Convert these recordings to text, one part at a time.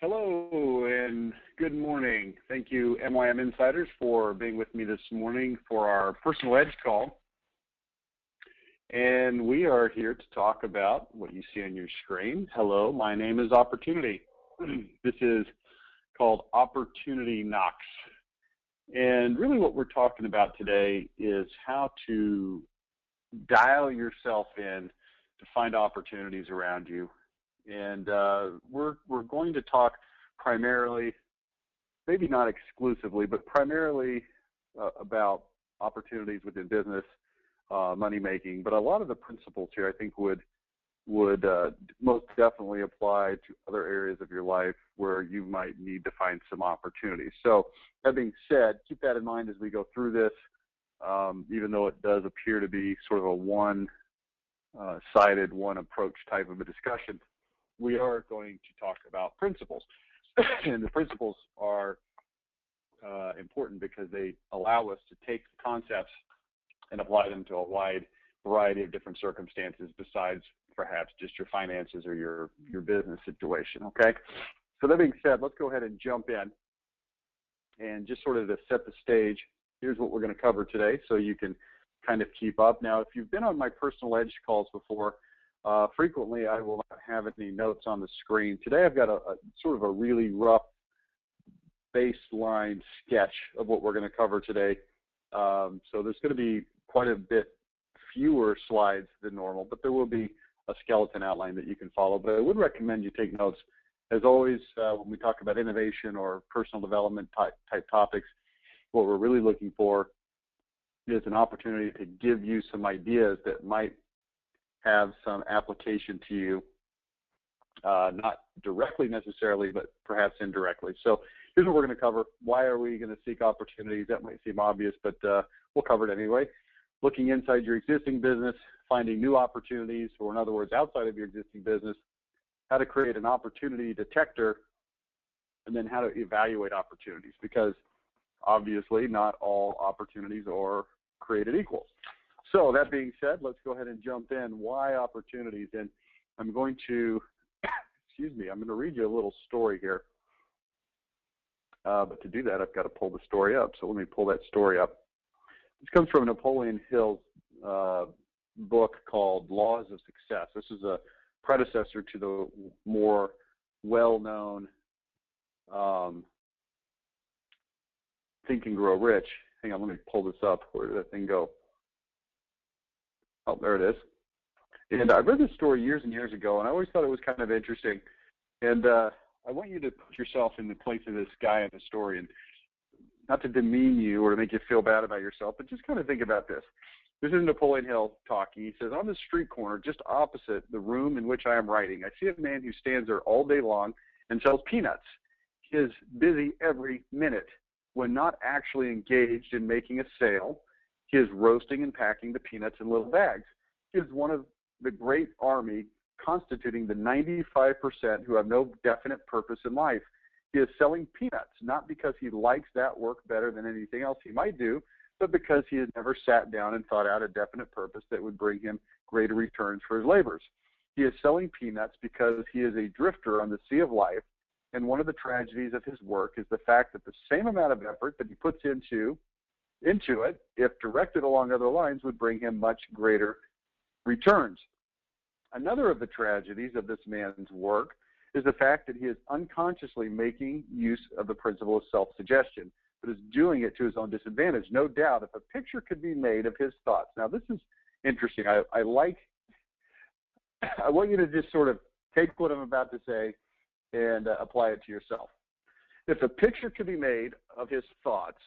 Hello and good morning. Thank you, MYM Insiders, for being with me this morning for our Personal Edge call. And we are here to talk about what you see on your screen. Hello, my name is Opportunity. This is called Opportunity Knocks. And really what we're talking about today is how to dial yourself in to find opportunities around you. And we're going to talk primarily, maybe not exclusively, but primarily about opportunities within business, money making. But a lot of the principles here, I think, would most definitely apply to other areas of your life where you might need to find some opportunities. So that being said, keep that in mind as we go through this, even though it does appear to be sort of a one-sided, one approach type of a discussion. We are going to talk about principles. And the principles are important because they allow us to take concepts and apply them to a wide variety of different circumstances besides perhaps just your finances or your business situation, okay? So that being said, let's go ahead and jump in. And just sort of to set the stage, here's what we're going to cover today so you can kind of keep up. Now, if you've been on my Personal Edge calls before, frequently I will not have any notes on the screen. Today I've got a sort of a really rough baseline sketch of what we're going to cover today. So there's going to be quite a bit fewer slides than normal, but there will be a skeleton outline that you can follow. But I would recommend you take notes. As always, when we talk about innovation or personal development type topics, what we're really looking for is an opportunity to give you some ideas that might have some application to you, not directly necessarily, but perhaps indirectly. So here's what we're going to cover. Why are we going to seek opportunities? That might seem obvious, but we'll cover it anyway. Looking inside your existing business, finding new opportunities, or in other words, outside of your existing business, how to create an opportunity detector, and then how to evaluate opportunities, because obviously not all opportunities are created equal. So that being said, let's go ahead and jump in. Why opportunities? And I'm going to, excuse me, I'm going to read you a little story here. But to do that, I've got to pull the story up. So let me pull that story up. This comes from Napoleon Hill's book called Laws of Success. This is a predecessor to the more well-known Think and Grow Rich. Hang on, let me pull this up. Where did that thing go? Oh, there it is. And I read this story years and years ago, and I always thought it was kind of interesting. And I want you to put yourself in the place of this guy in the story, and not to demean you or to make you feel bad about yourself, but just kind of think about this. This is Napoleon Hill talking. He says, on the street corner, just opposite the room in which I am writing, I see a man who stands there all day long and sells peanuts. He is busy every minute. When not actually engaged in making a sale, he is roasting and packing the peanuts in little bags. He is one of the great army constituting the 95% who have no definite purpose in life. He is selling peanuts, not because he likes that work better than anything else he might do, but because he has never sat down and thought out a definite purpose that would bring him greater returns for his labors. He is selling peanuts because he is a drifter on the sea of life, and one of the tragedies of his work is the fact that the same amount of effort that he puts into it, if directed along other lines, would bring him much greater returns. Another of the tragedies of this man's work is the fact that he is unconsciously making use of the principle of self-suggestion, but is doing it to his own disadvantage. No doubt, if a picture could be made of his thoughts. Now, this is interesting. I want you to just sort of take what I'm about to say and apply it to yourself. If a picture could be made of his thoughts,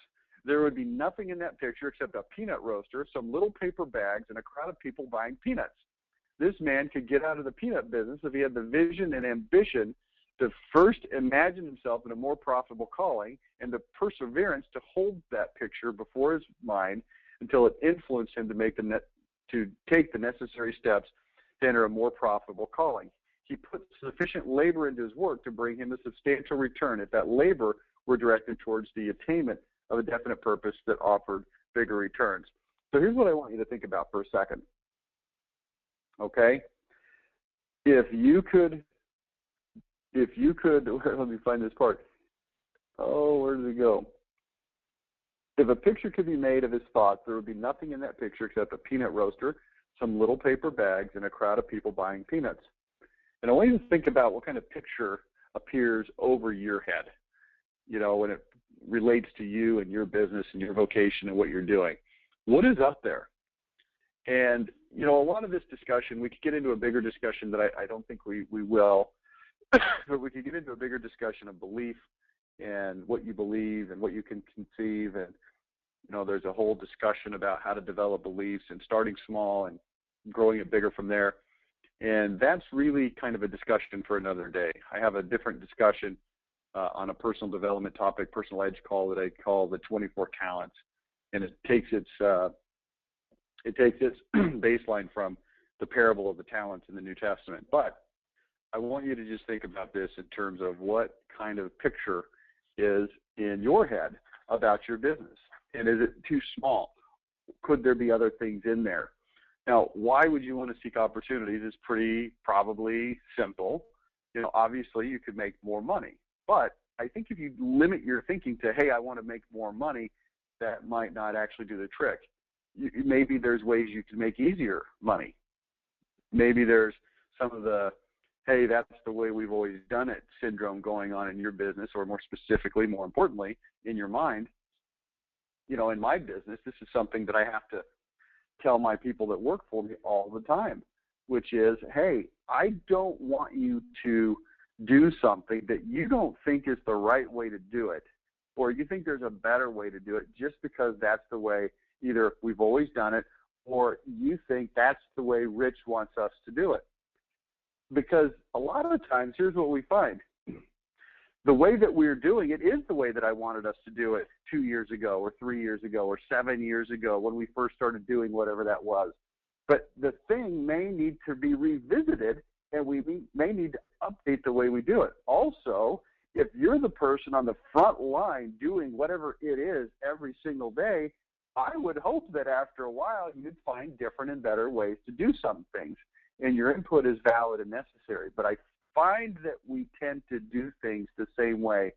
there would be nothing in that picture except a peanut roaster, some little paper bags, and a crowd of people buying peanuts. This man could get out of the peanut business if he had the vision and ambition to first imagine himself in a more profitable calling and the perseverance to hold that picture before his mind until it influenced him to take the necessary steps to enter a more profitable calling. He put sufficient labor into his work to bring him a substantial return if that labor were directed towards the attainment of a definite purpose that offered bigger returns. So here's what I want you to think about for a second. Okay? If you could if you could, let me find this part. Oh, where did it go? If a picture could be made of his thoughts, there would be nothing in that picture except a peanut roaster, some little paper bags, and a crowd of people buying peanuts. And I want you to think about what kind of picture appears over your head, when it relates to you and your business and your vocation and what you're doing. What is up there? And, a lot of this discussion, we could get into a bigger discussion that I don't think we will, but we could get into a bigger discussion of belief and what you believe and what you can conceive. And, there's a whole discussion about how to develop beliefs and starting small and growing it bigger from there. And that's really kind of a discussion for another day. I have a different discussion on a personal development topic, personal edge call that I call the 24 talents. And it takes its baseline from the parable of the talents in the New Testament. But I want you to just think about this in terms of what kind of picture is in your head about your business. And is it too small? Could there be other things in there? Now, why would you want to seek opportunities? It's probably simple. Obviously you could make more money. But I think if you limit your thinking to, hey, I want to make more money, that might not actually do the trick. Maybe there's ways you can make easier money. Maybe there's some of the, hey, that's the way we've always done it syndrome going on in your business, or more specifically, more importantly, in your mind. In my business, this is something that I have to tell my people that work for me all the time, which is, hey, I don't want you to do something that you don't think is the right way to do it, or you think there's a better way to do it just because that's the way either we've always done it, or you think that's the way Rich wants us to do it. Because a lot of the times, here's what we find. The way that we're doing it is the way that I wanted us to do it 2 years ago or 3 years ago or 7 years ago when we first started doing whatever that was. But the thing may need to be revisited, and we may need to update the way we do it. Also, if you're the person on the front line doing whatever it is every single day, I would hope that after a while you'd find different and better ways to do some things, and your input is valid and necessary. But I find that we tend to do things the same way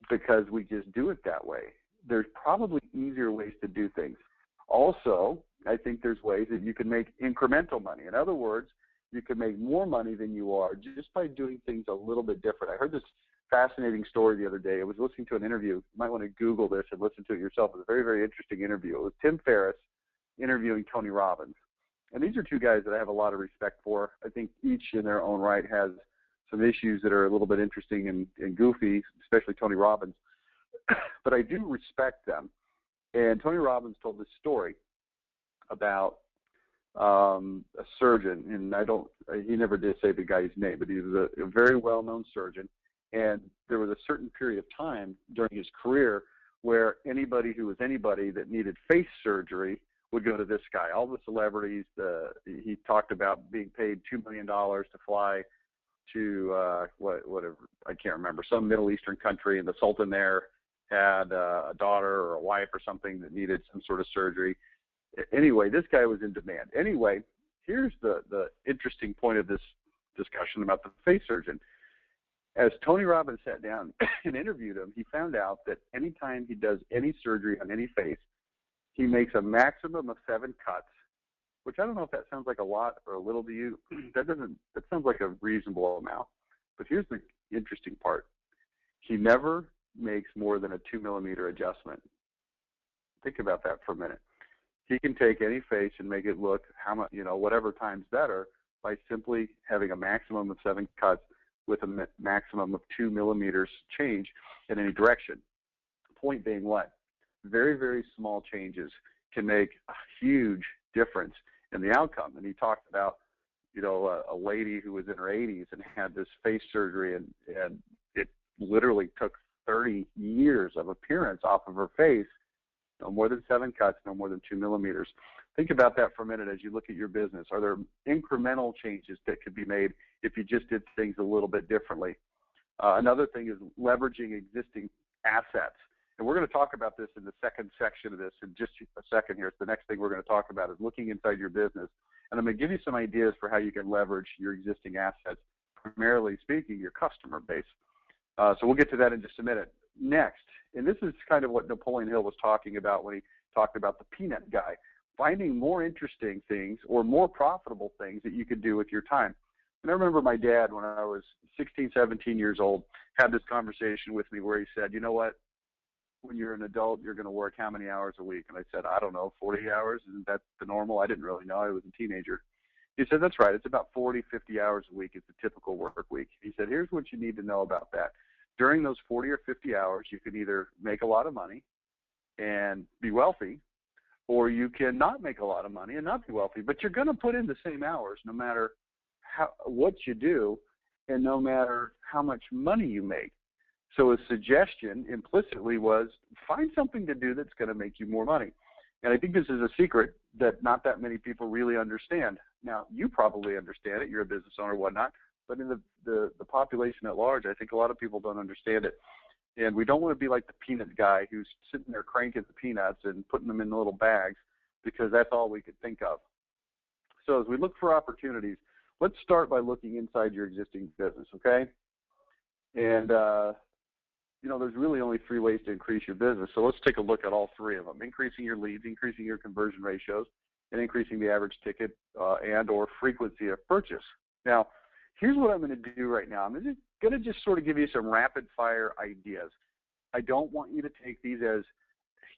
because we just do it that way. There's probably easier ways to do things. Also, I think there's ways that you can make incremental money. In other words, you can make more money than you are just by doing things a little bit different. I heard this fascinating story the other day. I was listening to an interview. You might want to Google this and listen to it yourself. It was a very, very interesting interview. It was Tim Ferriss interviewing Tony Robbins. And these are two guys that I have a lot of respect for. I think each in their own right has some issues that are a little bit interesting and goofy, especially Tony Robbins. But I do respect them. And Tony Robbins told this story about a surgeon, and he never did say the guy's name, but he was a very well-known surgeon. And there was a certain period of time during his career where anybody who was anybody that needed face surgery would go to this guy. All the celebrities, he talked about being paid $2 million to fly to whatever, I can't remember, some Middle Eastern country, and the Sultan there had a daughter or a wife or something that needed some sort of surgery. Anyway, this guy was in demand. Anyway, here's the interesting point of this discussion about the face surgeon. As Tony Robbins sat down and interviewed him, he found out that anytime he does any surgery on any face, he makes a maximum of 7 cuts, which I don't know if that sounds like a lot or a little to you. That sounds like a reasonable amount. But here's the interesting part. He never makes more than a 2-millimeter adjustment. Think about that for a minute. He can take any face and make it look whatever times better by simply having a maximum of 7 cuts with a maximum of 2 millimeters change in any direction. Point being what? Very, very small changes can make a huge difference in the outcome. And he talked about, a lady who was in her 80s and had this face surgery, and it literally took 30 years of appearance off of her face. No more than 7 cuts, no more than 2 millimeters. Think about that for a minute as you look at your business. Are there incremental changes that could be made if you just did things a little bit differently? Another thing is leveraging existing assets. And we're going to talk about this in the second section of this in just a second here. So the next thing we're going to talk about is looking inside your business. And I'm going to give you some ideas for how you can leverage your existing assets primarily speaking, your customer base. So we'll get to that in just a minute. Next, and this is kind of what Napoleon Hill was talking about when he talked about the peanut guy, finding more interesting things or more profitable things that you could do with your time. And I remember my dad, when I was 16, 17 years old, had this conversation with me where he said, you know what, when you're an adult, you're going to work how many hours a week? And I said, I don't know, 40 hours? Isn't that the normal? I didn't really know. I was a teenager. He said, that's right. It's about 40, 50 hours a week. It's a typical work week. He said, here's what you need to know about that. During those 40 or 50 hours, you can either make a lot of money and be wealthy, or you can not make a lot of money and not be wealthy. But you're going to put in the same hours no matter what you do and no matter how much money you make. So his suggestion implicitly was find something to do that's going to make you more money. And I think this is a secret that not that many people really understand. Now, you probably understand it. You're a business owner or whatnot. But in the population at large, I think a lot of people don't understand it. And we don't want to be like the peanut guy who's sitting there cranking the peanuts and putting them in little bags because that's all we could think of. So as we look for opportunities, let's start by looking inside your existing business, okay? And there's really only 3 ways to increase your business. So let's take a look at all 3 of them: increasing your leads, increasing your conversion ratios, and increasing the average ticket and or frequency of purchase. Now, here's what I'm going to do right now. I'm going to just sort of give you some rapid fire ideas. I don't want you to take these as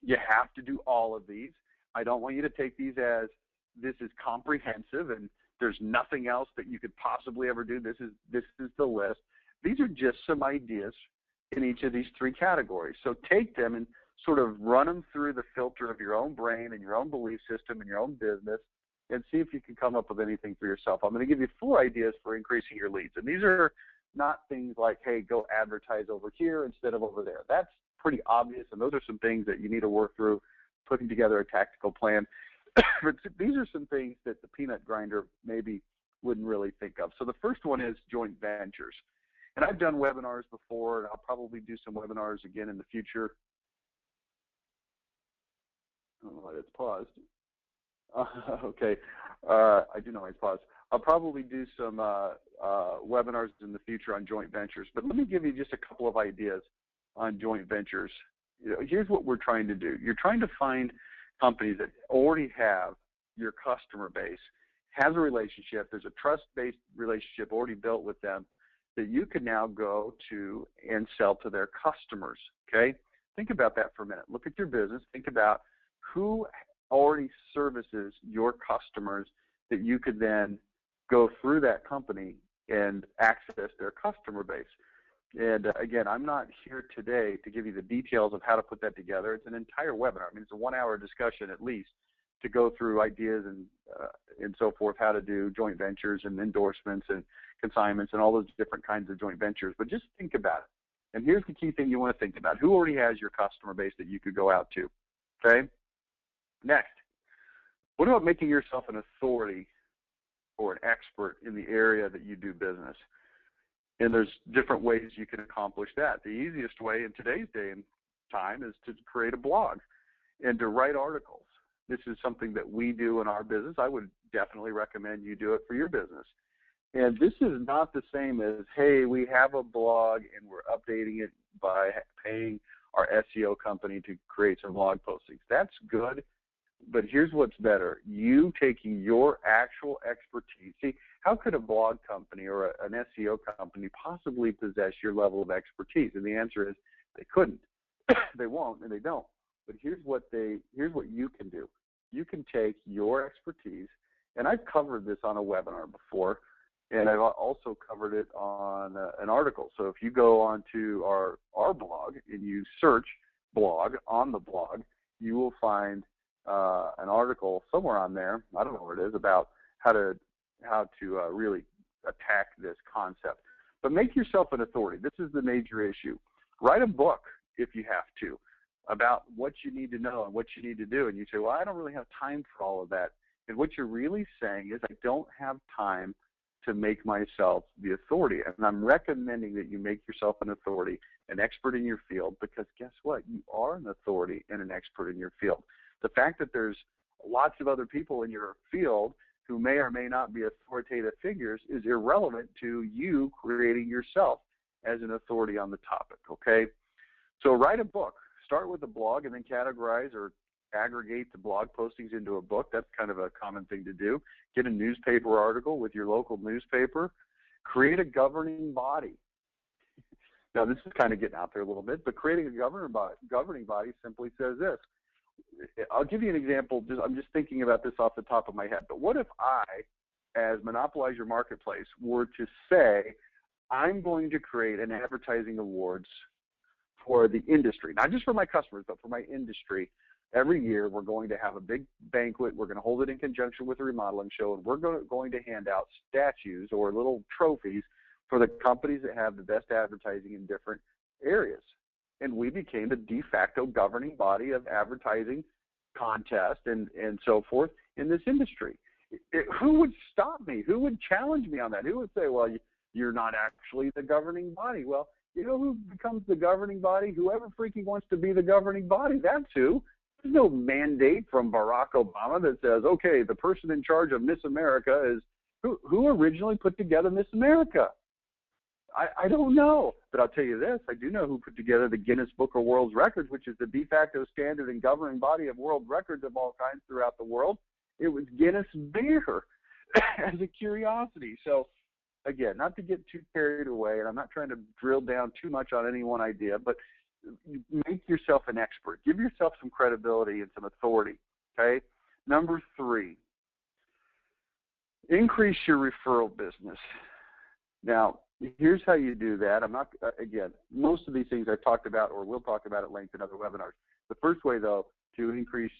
you have to do all of these. I don't want you to take these as this is comprehensive and there's nothing else that you could possibly ever do. This is the list. These are just some ideas in each of these 3 categories. So take them and sort of run them through the filter of your own brain and your own belief system and your own business and see if you can come up with anything for yourself. I'm going to give you 4 ideas for increasing your leads. And these are not things like, hey, go advertise over here instead of over there. That's pretty obvious, and those are some things that you need to work through, putting together a tactical plan. But these are some things that the peanut grinder maybe wouldn't really think of. So the first one is joint ventures. And I've done webinars before, and I'll probably do some webinars again in the future. I don't know why it's paused. Okay, I do know it's paused. I'll probably do some webinars in the future on joint ventures. But let me give you just a couple of ideas on joint ventures. Here's what we're trying to do. You're trying to find companies that already have your customer base, has a relationship, there's a trust-based relationship already built with them, that you can now go to and sell to their customers, okay? Think about that for a minute. Look at your business. Think about who already services your customers that you could then go through that company and access their customer base. And again, I'm not here today to give you the details of how to put that together. It's an entire webinar. I mean, it's a 1-hour discussion at least to go through ideas and so forth, how to do joint ventures and endorsements and consignments and all those different kinds of joint ventures. But just think about it. And here's the key thing you want to think about. Who already has your customer base that you could go out to? Okay? Next, what about making yourself an authority or an expert in the area that you do business? And there's different ways you can accomplish that. The easiest way in today's day and time is to create a blog and to write articles. This is something that we do in our business. I would definitely recommend you do it for your business. And this is not the same as, hey, we have a blog and we're updating it by paying our SEO company to create some blog postings. That's good, but here's what's better. You taking your actual expertise. See, how could a blog company or an SEO company possibly possess your level of expertise? And the answer is they couldn't. They won't, and they don't. But here's what you can do. You can take your expertise, and I've covered this on a webinar before, and I've also covered it on an article. So if you go onto our blog and you search blog on the blog, you will find an article somewhere on there, I don't know where it is, about how to really attack this concept. But make yourself an authority. This is the major issue. Write a book if you have to about what you need to know and what you need to do. And you say, well, I don't really have time for all of that. And what you're really saying is, I don't have time to make myself the authority. And I'm recommending that you make yourself an authority, an expert in your field, because guess what? You are an authority and an expert in your field. The fact that there's lots of other people in your field who may or may not be authoritative figures is irrelevant to you creating yourself as an authority on the topic, okay? So write a book. Start with a blog and then categorize or aggregate the blog postings into a book. That's kind of a common thing to do. Get a newspaper article with your local newspaper. Create a governing body. Now, this is kind of getting out there a little bit, but creating a governing body simply says this. I'll give you an example. I'm just thinking about this off the top of my head. But what if I, as Monopolize Your Marketplace, were to say, I'm going to create an advertising awards for the industry, not just for my customers, but for my industry. Every year, we're going to have a big banquet. We're going to hold it in conjunction with a remodeling show, and we're going to hand out statues or little trophies for the companies that have the best advertising in different areas. And we became the de facto governing body of advertising contest and so forth in this industry. Who would stop me? Who would challenge me on that? Who would say, well, you're not actually the governing body? Well, you know who becomes the governing body? Whoever freaking wants to be the governing body, that's who. There's no mandate from Barack Obama that says, okay, the person in charge of Miss America is who originally put together Miss America? I don't know, but I'll tell you this. I do know who put together the Guinness Book of World Records, which is the de facto standard and governing body of world records of all kinds throughout the world. It was Guinness beer as a curiosity. So, again, not to get too carried away, and I'm not trying to drill down too much on any one idea, but make yourself an expert. Give yourself some credibility and some authority, okay? Number 3, increase your referral business. Now, here's how you do that. I'm not, again, most of these things I've talked about or will talk about at length in other webinars. The first way, though, to increase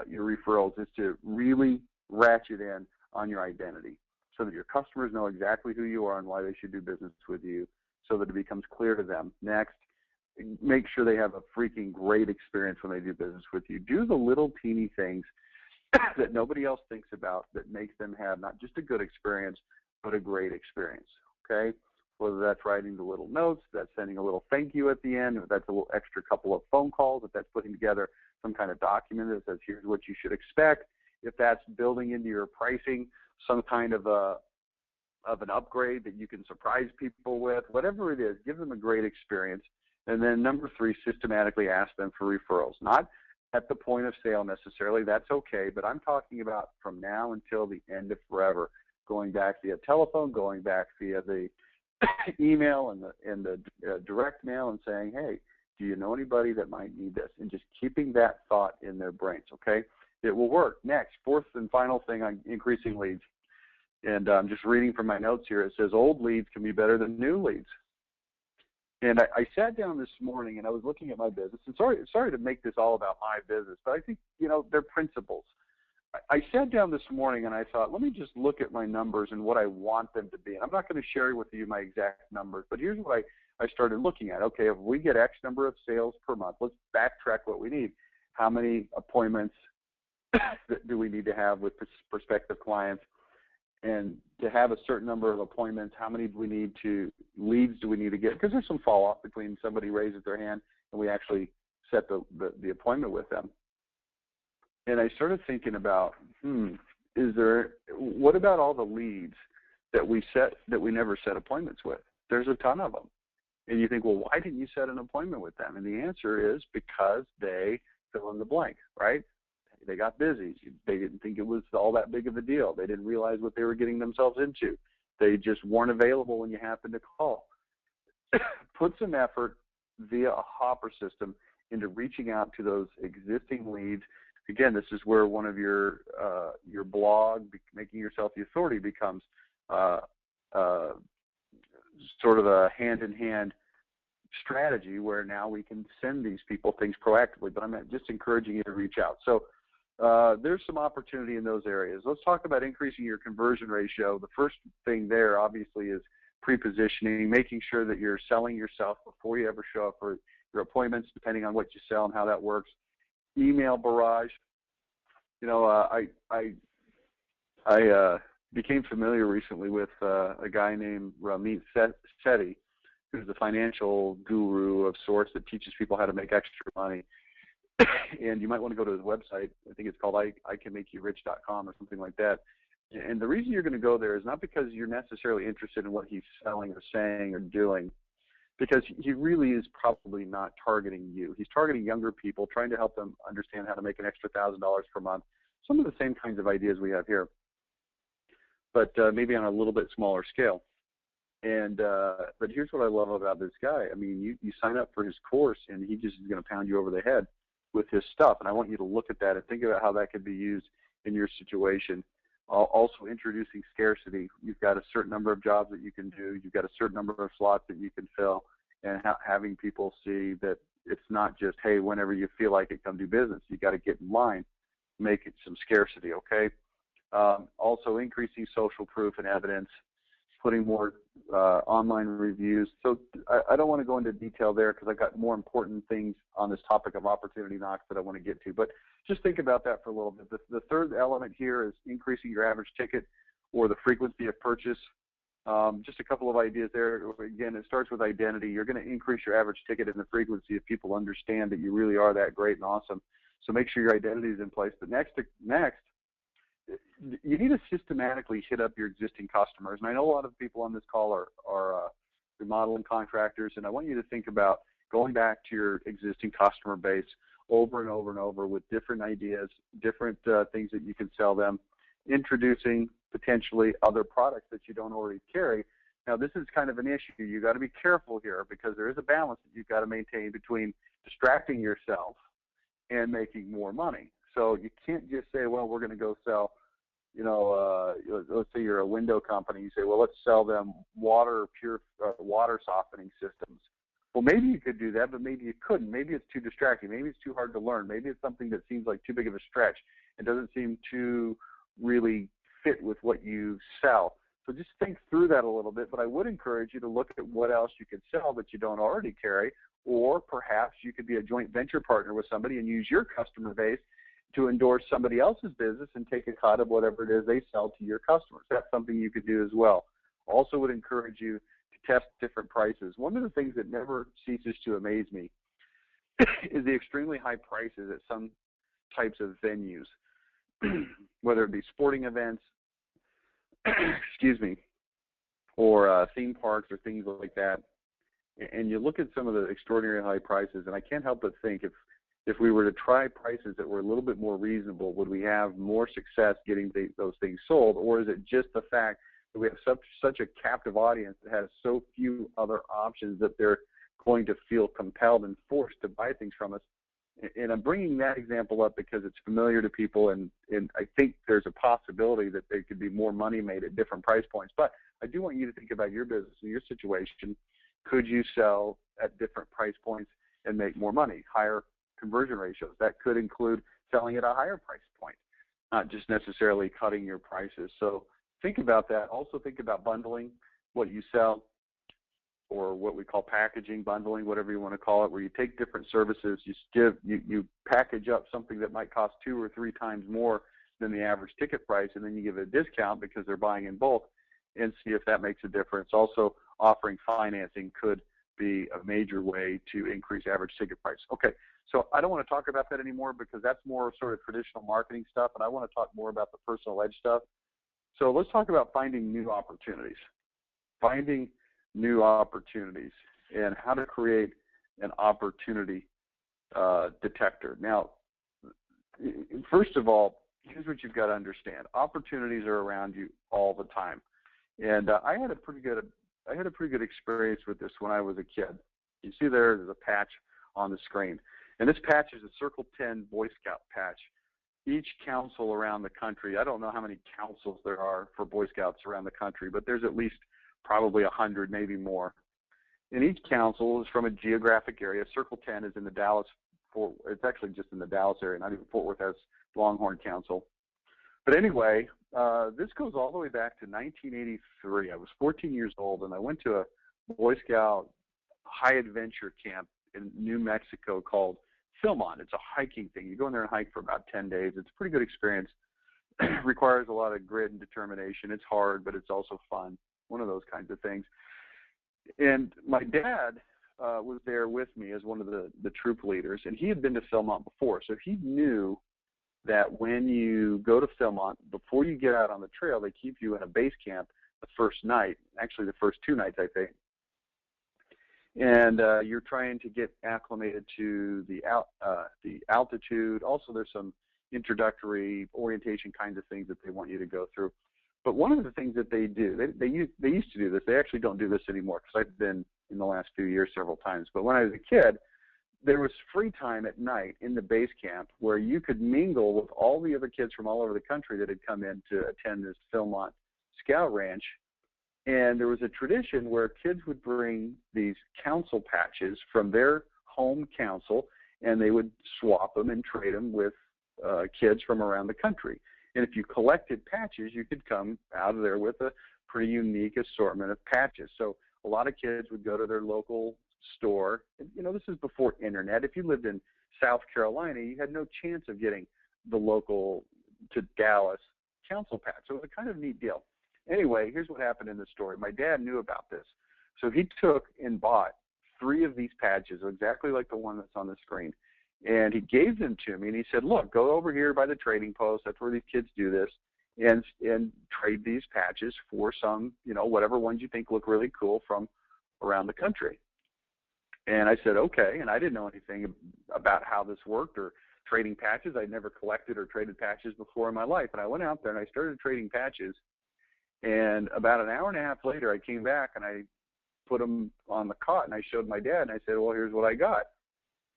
your referrals is to really ratchet in on your identity so that your customers know exactly who you are and why they should do business with you so that it becomes clear to them. Next, make sure they have a freaking great experience when they do business with you. Do the little teeny things that nobody else thinks about that makes them have not just a good experience, but a great experience, okay? Whether that's writing the little notes, that's sending a little thank you at the end, if that's a little extra couple of phone calls, if that's putting together some kind of document that says here's what you should expect, if that's building into your pricing some kind of an upgrade that you can surprise people with, whatever it is, give them a great experience. And then number 3, systematically ask them for referrals. Not at the point of sale necessarily, that's okay, but I'm talking about from now until the end of forever, going back via telephone, going back via the email and the direct mail and saying, hey, do you know anybody that might need this? And just keeping that thought in their brains, okay? It will work. Next, 4th and final thing on increasing leads. And I'm just reading from my notes here. It says old leads can be better than new leads. And I sat down this morning and I was looking at my business. And sorry to make this all about my business, but I think, you know, they're principles. I sat down this morning and I thought, let me just look at my numbers and what I want them to be. And I'm not going to share with you my exact numbers, but here's what I started looking at. Okay, if we get X number of sales per month, let's backtrack what we need. How many appointments do we need to have with prospective clients? And to have a certain number of appointments, how many leads do we need to get? Because there's some fall off between somebody raises their hand and we actually set the appointment with them. And I started thinking about, what about all the leads that we never set appointments with? There's a ton of them. And you think, well, why didn't you set an appointment with them? And the answer is because they fill in the blank, right? They got busy. They didn't think it was all that big of a deal. They didn't realize what they were getting themselves into. They just weren't available when you happened to call. Put some effort via a hopper system into reaching out to those existing leads. Again, this is where one of your blog, making yourself the authority, becomes sort of a hand-in-hand strategy where now we can send these people things proactively. But I'm just encouraging you to reach out. So there's some opportunity in those areas. Let's talk about increasing your conversion ratio. The first thing there, obviously, is pre-positioning, making sure that you're selling yourself before you ever show up for your appointments, depending on what you sell and how that works. Email barrage. You know, I became familiar recently with a guy named Ramit Sethi, who's a financial guru of sorts that teaches people how to make extra money. And you might want to go to his website. I think it's called iCanMakeYouRich.com or something like that. And the reason you're going to go there is not because you're necessarily interested in what he's selling or saying or doing, because he really is probably not targeting you. He's targeting younger people, trying to help them understand how to make an extra $1,000 per month. Some of the same kinds of ideas we have here, but maybe on a little bit smaller scale. And but here's what I love about this guy. I mean, you sign up for his course, and he just is going to pound you over the head with his stuff. And I want you to look at that and think about how that could be used in your situation. Also introducing scarcity. You've got a certain number of jobs that you can do. You've got a certain number of slots that you can fill, and having people see that it's not just, hey, whenever you feel like it, come do business. You got to get in line, make it some scarcity, okay? Also increasing social proof and evidence, putting more online reviews. So I don't want to go into detail there because I've got more important things on this topic of opportunity knocks that I want to get to. But just think about that for a little bit. The third element here is increasing your average ticket or the frequency of purchase. Just a couple of ideas there. Again, it starts with identity. You're going to increase your average ticket and the frequency if people understand that you really are that great and awesome. So make sure your identity is in place. But next, you need to systematically hit up your existing customers. And I know a lot of people on this call are remodeling contractors, and I want you to think about going back to your existing customer base over and over and over with different ideas, different things that you can sell them, introducing potentially other products that you don't already carry. Now, this is kind of an issue. You got to be careful here because there is a balance that you've got to maintain between distracting yourself and making more money. So you can't just say, well, we're going to go sell, let's say you're a window company. You say, well, let's sell them water softening systems. Well, maybe you could do that, but maybe you couldn't. Maybe it's too distracting. Maybe it's too hard to learn. Maybe it's something that seems like too big of a stretch. It doesn't seem to really fit with what you sell. So just think through that a little bit, but I would encourage you to look at what else you could sell that you don't already carry, or perhaps you could be a joint venture partner with somebody and use your customer base to endorse somebody else's business and take a cut of whatever it is they sell to your customers. That's something you could do as well. Also would encourage you to test different prices. One of the things that never ceases to amaze me is the extremely high prices at some types of venues, whether it be sporting events, excuse me, or theme parks or things like that. And you look at some of the extraordinary high prices, and I can't help but think if we were to try prices that were a little bit more reasonable, would we have more success getting those things sold? Or is it just the fact that we have such a captive audience that has so few other options that they're going to feel compelled and forced to buy things from us? And I'm bringing that example up because it's familiar to people, and I think there's a possibility that there could be more money made at different price points. But I do want you to think about your business and your situation. Could you sell at different price points and make more money, higher conversion ratios? That could include selling at a higher price point, not just necessarily cutting your prices. So think about that. Also think about bundling what you sell, or what we call packaging, bundling, whatever you want to call it, where you take different services, you package up something that might cost 2 or 3 times more than the average ticket price, and then you give a discount because they're buying in bulk, and see if that makes a difference. Also, offering financing could be a major way to increase average ticket price. Okay, so I don't want to talk about that anymore because that's more sort of traditional marketing stuff, and I want to talk more about the personal edge stuff. So let's talk about finding new opportunities. Finding new opportunities and how to create an opportunity detector. Now, first of all, here's what you've got to understand. Opportunities are around you all the time. And I had a pretty good experience with this when I was a kid. You see there's a patch on the screen. And this patch is a Circle 10 Boy Scout patch. Each council around the country, I don't know how many councils there are for Boy Scouts around the country, but there's at least probably 100, maybe more. And each council is from a geographic area. Circle 10 is in the it's actually just in the Dallas area. Not even Fort Worth has Longhorn Council. But anyway, this goes all the way back to 1983. I was 14 years old, and I went to a Boy Scout high adventure camp in New Mexico called Philmont. It's a hiking thing. You go in there and hike for about 10 days. It's a pretty good experience. It requires a lot of grit and determination. It's hard, but it's also fun. One of those kinds of things. And my dad was there with me as one of the troop leaders, and he had been to Philmont before, so he knew that when you go to Philmont, before you get out on the trail, they keep you in a base camp the first night, actually the first 2 nights, I think. And you're trying to get acclimated to the altitude. Also, there's some introductory orientation kinds of things that they want you to go through. But one of the things that they do, they used to do this. They actually don't do this anymore, because I've been in the last few years several times. But when I was a kid, there was free time at night in the base camp where you could mingle with all the other kids from all over the country that had come in to attend this Philmont Scout Ranch. And there was a tradition where kids would bring these council patches from their home council, and they would swap them and trade them with kids from around the country. And if you collected patches, you could come out of there with a pretty unique assortment of patches. So a lot of kids would go to their local store. You know, this is before internet. If you lived in South Carolina, you had no chance of getting the local to Dallas council patch. So it was a kind of neat deal. Anyway, here's what happened in the story. My dad knew about this. So he took and bought 3 of these patches, exactly like the one that's on the screen. And he gave them to me, and he said, look, go over here by the trading post. That's where these kids do this, and trade these patches for some, you know, whatever ones you think look really cool from around the country. And I said, okay. And I didn't know anything about how this worked or trading patches. I'd never collected or traded patches before in my life. And I went out there and I started trading patches. And about an hour and a half later, I came back and I put them on the cot and I showed my dad and I said, well, here's what I got.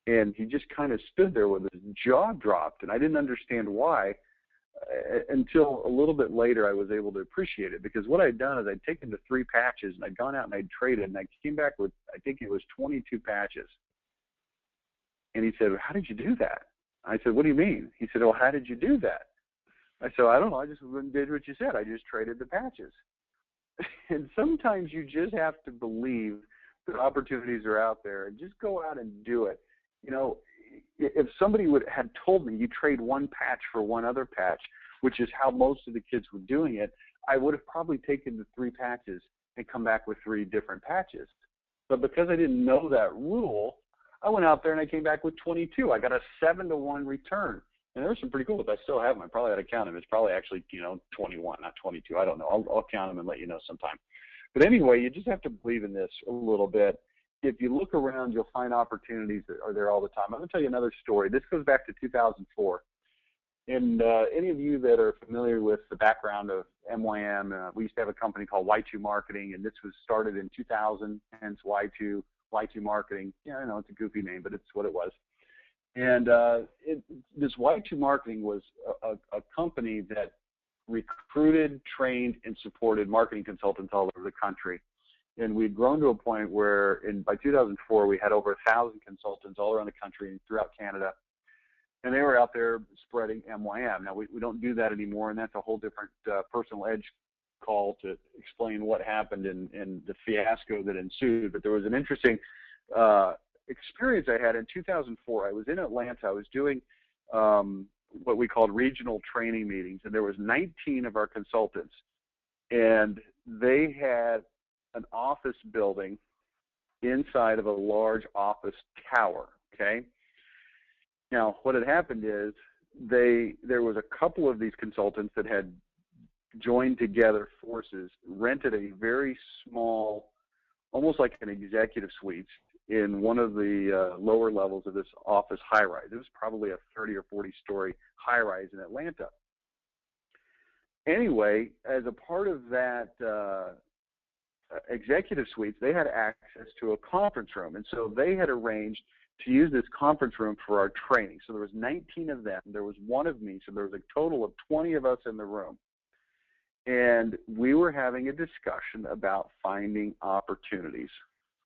And he just kind of stood there with his jaw dropped, and I didn't understand why until a little bit later I was able to appreciate it, because what I'd done is I'd taken the 3 patches and I'd gone out and I'd traded, and I came back with, I think it was 22 patches. And he said, how did you do that? I said, what do you mean? He said, well, how did you do that? I said, I don't know. I just did what you said. I just traded the patches. And sometimes you just have to believe that opportunities are out there and just go out and do it. You know, if somebody had told me you trade 1 patch for 1 other patch, which is how most of the kids were doing it, I would have probably taken the 3 patches and come back with 3 different patches. But because I didn't know that rule, I went out there and I came back with 22. I got a 7-to-1 return. And there were some pretty cool ones. I still have them. I probably ought to count them. It's probably actually, 21, not 22. I don't know. I'll count them and let you know sometime. But anyway, you just have to believe in this a little bit. If you look around, you'll find opportunities that are there all the time. I'm going to tell you another story. This goes back to 2004. And any of you that are familiar with the background of MYM, we used to have a company called Y2 Marketing, and this was started in 2000, hence Y2 Marketing. Yeah, I know it's a goofy name, but it's what it was. And this Y2 Marketing was a company that recruited, trained, and supported marketing consultants all over the country. And we'd grown to a point where by 2004, we had over 1,000 consultants all around the country and throughout Canada. And they were out there spreading MYM. Now, we don't do that anymore, and that's a whole different personal edge call to explain what happened and the fiasco that ensued. But there was an interesting experience I had in 2004. I was in Atlanta. I was doing what we called regional training meetings, and there was 19 of our consultants. And they had an office building inside of a large office tower, okay? Now, what had happened is there was a couple of these consultants that had joined together forces, rented a very small, almost like an executive suite in one of the lower levels of this office high-rise. It was probably a 30 or 40-story high-rise in Atlanta. Anyway, as a part of that executive suites, they had access to a conference room, and so they had arranged to use this conference room for our training. So there was 19 of them. There was 1 of me, so there was a total of 20 of us in the room. And we were having a discussion about finding opportunities,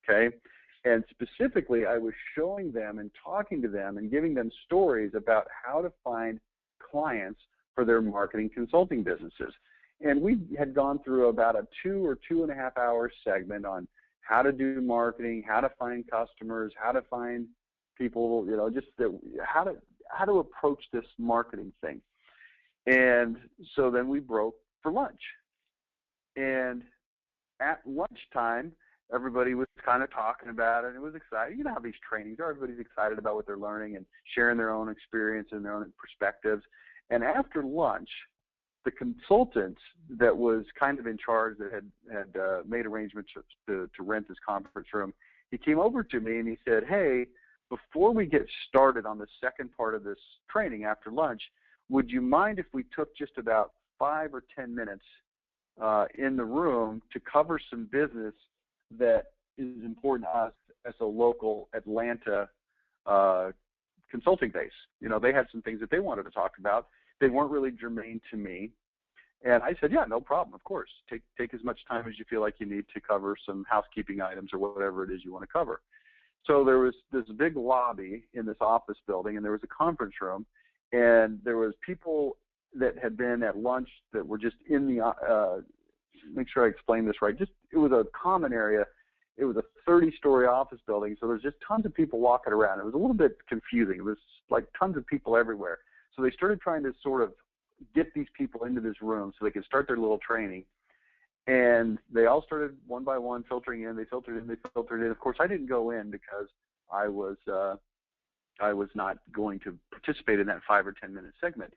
okay? And specifically, I was showing them and talking to them and giving them stories about how to find clients for their marketing consulting businesses. And we had gone through about a 2 or 2.5 hour segment on how to do marketing, how to find customers, how to find people, how to approach this marketing thing. And so then we broke for lunch. And at lunchtime, everybody was kind of talking about it. It was exciting. You know how these trainings are. Everybody's excited about what they're learning and sharing their own experience and their own perspectives. And after lunch, the consultant that was kind of in charge, that had made arrangements to rent this conference room, he came over to me and he said, hey, before we get started on the second part of this training after lunch, would you mind if we took just about 5 or 10 minutes in the room to cover some business that is important to us as a local Atlanta consulting base? You know, they had some things that they wanted to talk about. They weren't really germane to me. And I said, yeah, no problem, of course. Take as much time as you feel like you need to cover some housekeeping items or whatever it is you want to cover. So there was this big lobby in this office building, and there was a conference room, and there was people that had been at lunch that were just in the, make sure I explain this right, just it was a common area. It was a 30-story office building, so there's just tons of people walking around. It was a little bit confusing. It was like tons of people everywhere. So they started trying to sort of get these people into this room so they could start their little training. And they all started one by one filtering in. They filtered in. They filtered in. Of course, I didn't go in because I was not going to participate in that 5 or 10 minute segment.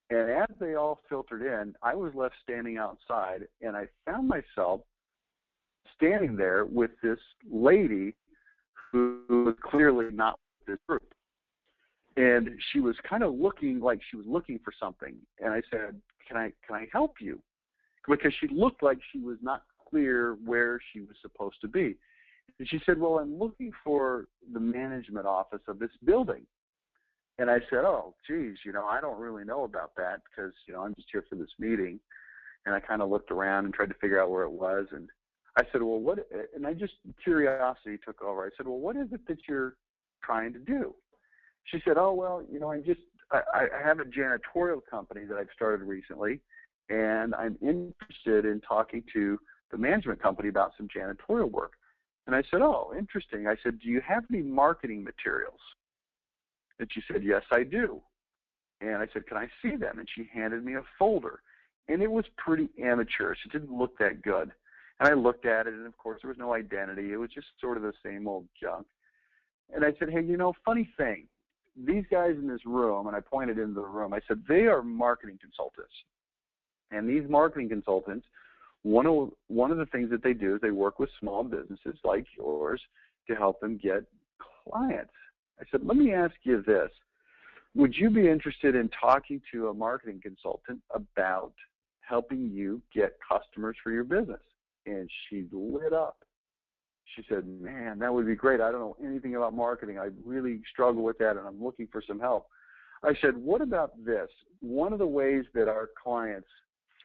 And as they all filtered in, I was left standing outside, and I found myself standing there with this lady who was clearly not with this group. And she was kind of looking like she was looking for something. And I said, can I help you? Because she looked like she was not clear where she was supposed to be. And she said, well, I'm looking for the management office of this building. And I said, oh, geez, you know, I don't really know about that because, you know, I'm just here for this meeting. And I kind of looked around and tried to figure out where it was. And I said, well, what, and I just, curiosity took over. I said, well, what is it that you're trying to do? She said, oh, well, you know, I have a janitorial company that I've started recently, and I'm interested in talking to the management company about some janitorial work. And I said, oh, interesting. I said, do you have any marketing materials? And she said, yes, I do. And I said, can I see them? And she handed me a folder. And it was pretty amateurish. It didn't look that good. And I looked at it, and, of course, there was no identity. It was just sort of the same old junk. And I said, hey, you know, funny thing. These guys in this room, and I pointed into the room, I said, they are marketing consultants. And these marketing consultants, one of the things that they do is they work with small businesses like yours to help them get clients. I said, let me ask you this. Would you be interested in talking to a marketing consultant about helping you get customers for your business? And she lit up. She said, man, that would be great. I don't know anything about marketing. I really struggle with that, and I'm looking for some help. I said, what about this? One of the ways that our clients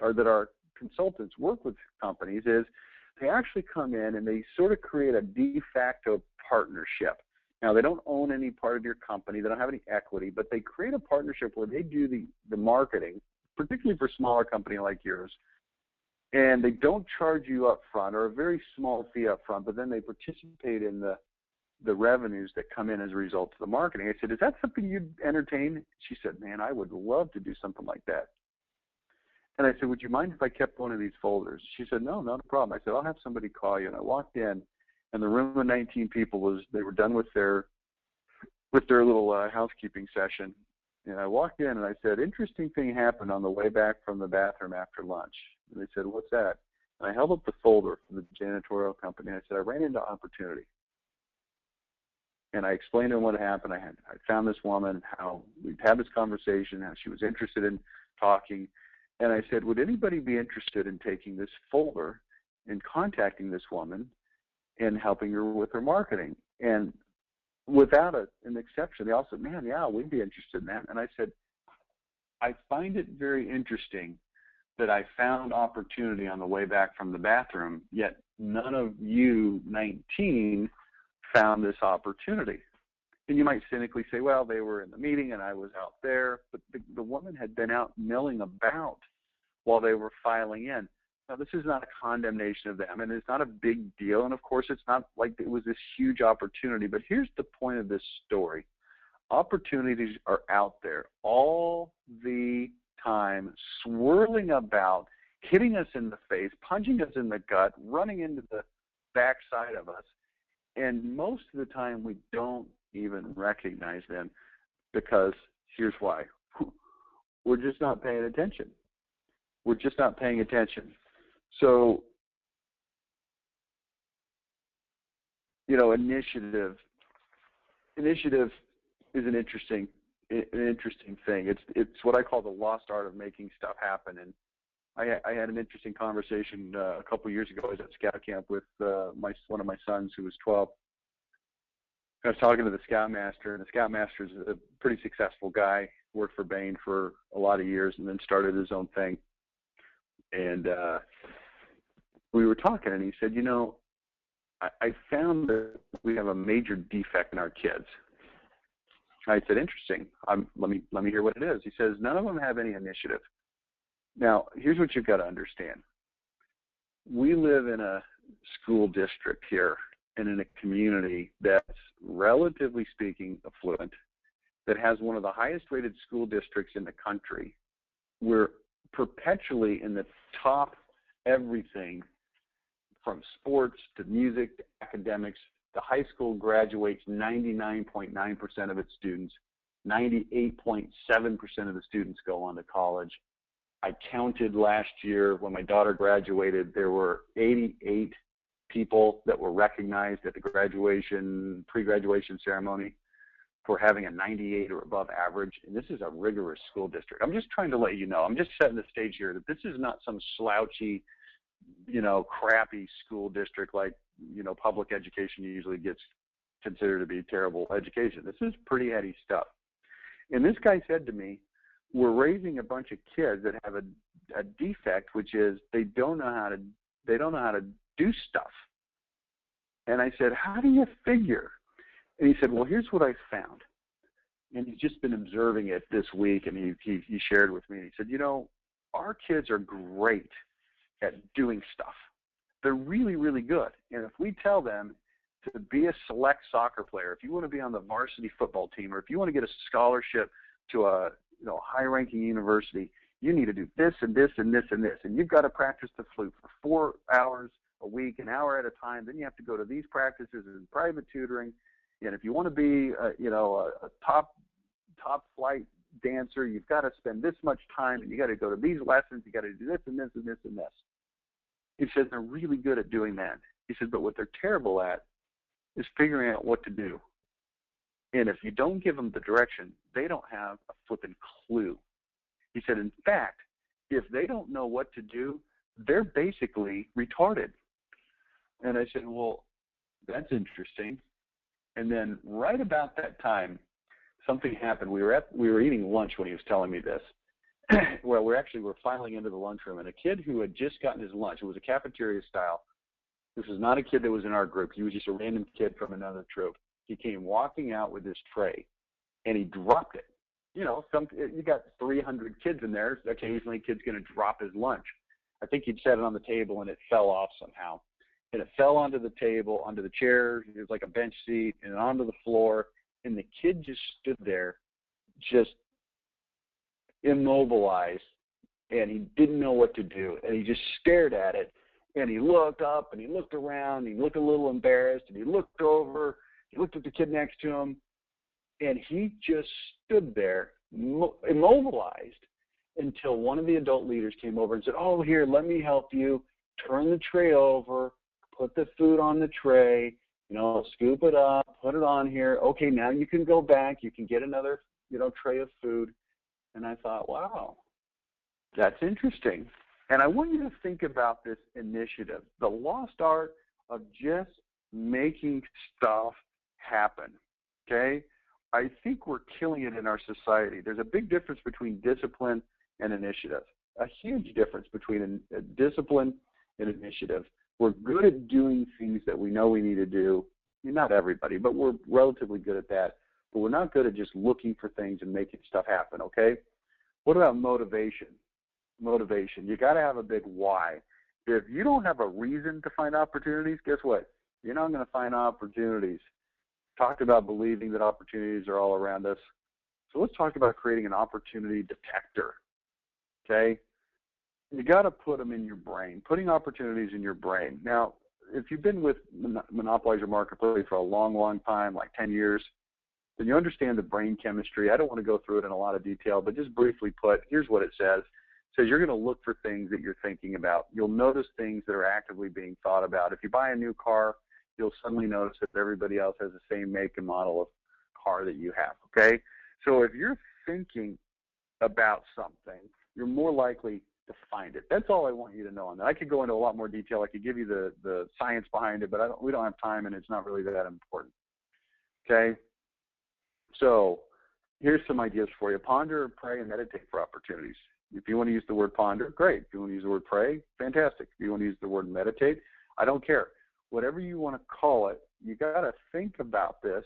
or that our consultants work with companies is they actually come in and they sort of create a de facto partnership. Now, they don't own any part of your company. They don't have any equity, but they create a partnership where they do the marketing, particularly for a smaller company like yours. And they don't charge you up front or a very small fee up front, but then they participate in the revenues that come in as a result of the marketing. I said, is that something you'd entertain? She said, man, I would love to do something like that. And I said, would you mind if I kept one of these folders? She said, no, not a problem. I said, I'll have somebody call you. And I walked in, and the room of 19 people they were done with their little housekeeping session. And I walked in and I said, interesting thing happened on the way back from the bathroom after lunch. And they said, what's that? And I held up the folder from the janitorial company. And I said, I ran into opportunity. And I explained to them what happened. I found this woman, how we'd had this conversation, how she was interested in talking. And I said, would anybody be interested in taking this folder and contacting this woman and helping her with her marketing? And without an exception, they all said, man, yeah, we'd be interested in that. And I said, I find it very interesting that I found opportunity on the way back from the bathroom, yet none of you 19 found this opportunity. And you might cynically say, well, they were in the meeting and I was out there, but the woman had been out milling about while they were filing in. Now, this is not a condemnation of them, and it's not a big deal, and of course it's not like it was this huge opportunity, but here's the point of this story. Opportunities are out there all the time, swirling about, hitting us in the face, punching us in the gut, running into the backside of us, and most of the time we don't even recognize them because here's why. We're just not paying attention. We're just not paying attention. So, initiative is an interesting thing. It's what I call the lost art of making stuff happen. And I had an interesting conversation a couple of years ago. I was at scout camp with one of my sons who was 12. I was talking to the scoutmaster, and the scoutmaster is a pretty successful guy. Worked for Bain for a lot of years, and then started his own thing. And we were talking, and he said, I found that we have a major defect in our kids. I said, interesting. Let me hear what it is. He says, none of them have any initiative. Now, here's what you've got to understand. We live in a school district here and in a community that's, relatively speaking, affluent, that has one of the highest rated school districts in the country. We're perpetually in the top everything from sports to music to academics. The high school graduates 99.9% of its students. 98.7% of the students go on to college. I counted last year when my daughter graduated, there were 88 people that were recognized at the pre-graduation ceremony for having a 98 or above average. And this is a rigorous school district. I'm just trying to let you know, I'm just setting the stage here that this is not some slouchy, crappy school district like, public education usually gets considered to be terrible education. This is pretty heady stuff. And this guy said to me, we're raising a bunch of kids that have a defect, which is they don't know how to do stuff. And I said, how do you figure? And he said, well, here's what I found. And he's just been observing it this week, and he shared with me. He said, our kids are great at doing stuff. They're really, really good. And if we tell them to be a select soccer player, if you want to be on the varsity football team, or if you want to get a scholarship to a high-ranking university, you need to do this and this and this and this. And you've got to practice the flute for 4 hours a week, an hour at a time. Then you have to go to these practices and private tutoring. And if you want to be, a top flight dancer, you've got to spend this much time, and you got to go to these lessons. You got to do this and this and this and this. He says they're really good at doing that. He said, but what they're terrible at is figuring out what to do. And if you don't give them the direction, they don't have a flipping clue. He said, in fact, if they don't know what to do, they're basically retarded. And I said, well, that's interesting. And then right about that time, something happened. We were eating lunch when he was telling me this. Well, we're filing into the lunchroom, and a kid who had just gotten his lunch, it was a cafeteria style. This was not a kid that was in our group. He was just a random kid from another troop. He came walking out with this tray, and he dropped it. You got 300 kids in there. Occasionally, a kid's going to drop his lunch. I think he'd set it on the table, and it fell off somehow. And it fell onto the table, onto the chair. It was like a bench seat, and onto the floor. And the kid just stood there, just immobilized, and he didn't know what to do. And he just stared at it, and he looked up, and he looked around, and he looked a little embarrassed, and he looked over, he looked at the kid next to him, and he just stood there, immobilized, until one of the adult leaders came over and said, oh, here, let me help you. Turn the tray over, put the food on the tray, scoop it up, put it on here. Okay, now you can go back. You can get another, tray of food. And I thought, wow, that's interesting. And I want you to think about this initiative, the lost art of just making stuff happen, okay? I think we're killing it in our society. There's a big difference between discipline and initiative, a huge difference between discipline and initiative. We're good at doing things that we know we need to do. Not everybody, but we're relatively good at that. But we're not good at just looking for things and making stuff happen, okay? What about motivation? Motivation. You got to have a big why. If you don't have a reason to find opportunities, guess what? You're not going to find opportunities. Talked about believing that opportunities are all around us. So let's talk about creating an opportunity detector, okay? You got to put them in your brain, putting opportunities in your brain. Now, if you've been with Monopolize Your Marketplace for a long, long time, like 10 years, then you understand the brain chemistry. I don't want to go through it in a lot of detail, but just briefly put, here's what it says. It says you're going to look for things that you're thinking about. You'll notice things that are actively being thought about. If you buy a new car, you'll suddenly notice that everybody else has the same make and model of car that you have, okay? So if you're thinking about something, you're more likely to find it. That's all I want you to know on that. I could go into a lot more detail. I could give you the science behind it, but we don't have time, and it's not really that important, okay? So here's some ideas for you. Ponder, pray, and meditate for opportunities. If you want to use the word ponder, great. If you want to use the word pray, fantastic. If you want to use the word meditate, I don't care. Whatever you want to call it, you got to think about this,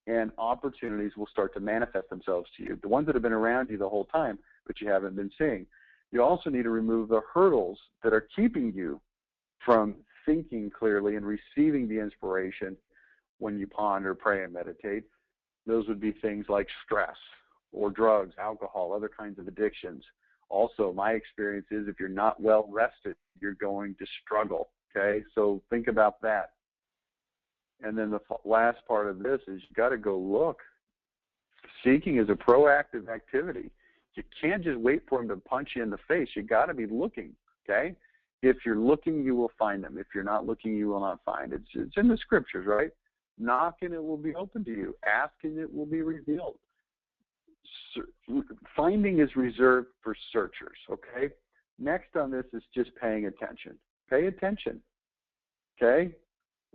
and opportunities will start to manifest themselves to you. The ones that have been around you the whole time, but you haven't been seeing. You also need to remove the hurdles that are keeping you from thinking clearly and receiving the inspiration when you ponder, pray, and meditate. Those would be things like stress or drugs, alcohol, other kinds of addictions. Also, my experience is if you're not well rested, you're going to struggle, okay? So think about that. And then the last part of this is you got to go look. Seeking is a proactive activity. You can't just wait for them to punch you in the face. You got to be looking, okay? If you're looking, you will find them. If you're not looking, you will not find. It's in the scriptures, right? Knock and it will be open to you. Ask and it will be revealed. Finding is reserved for searchers, okay? Next on this is just paying attention. Pay attention, okay?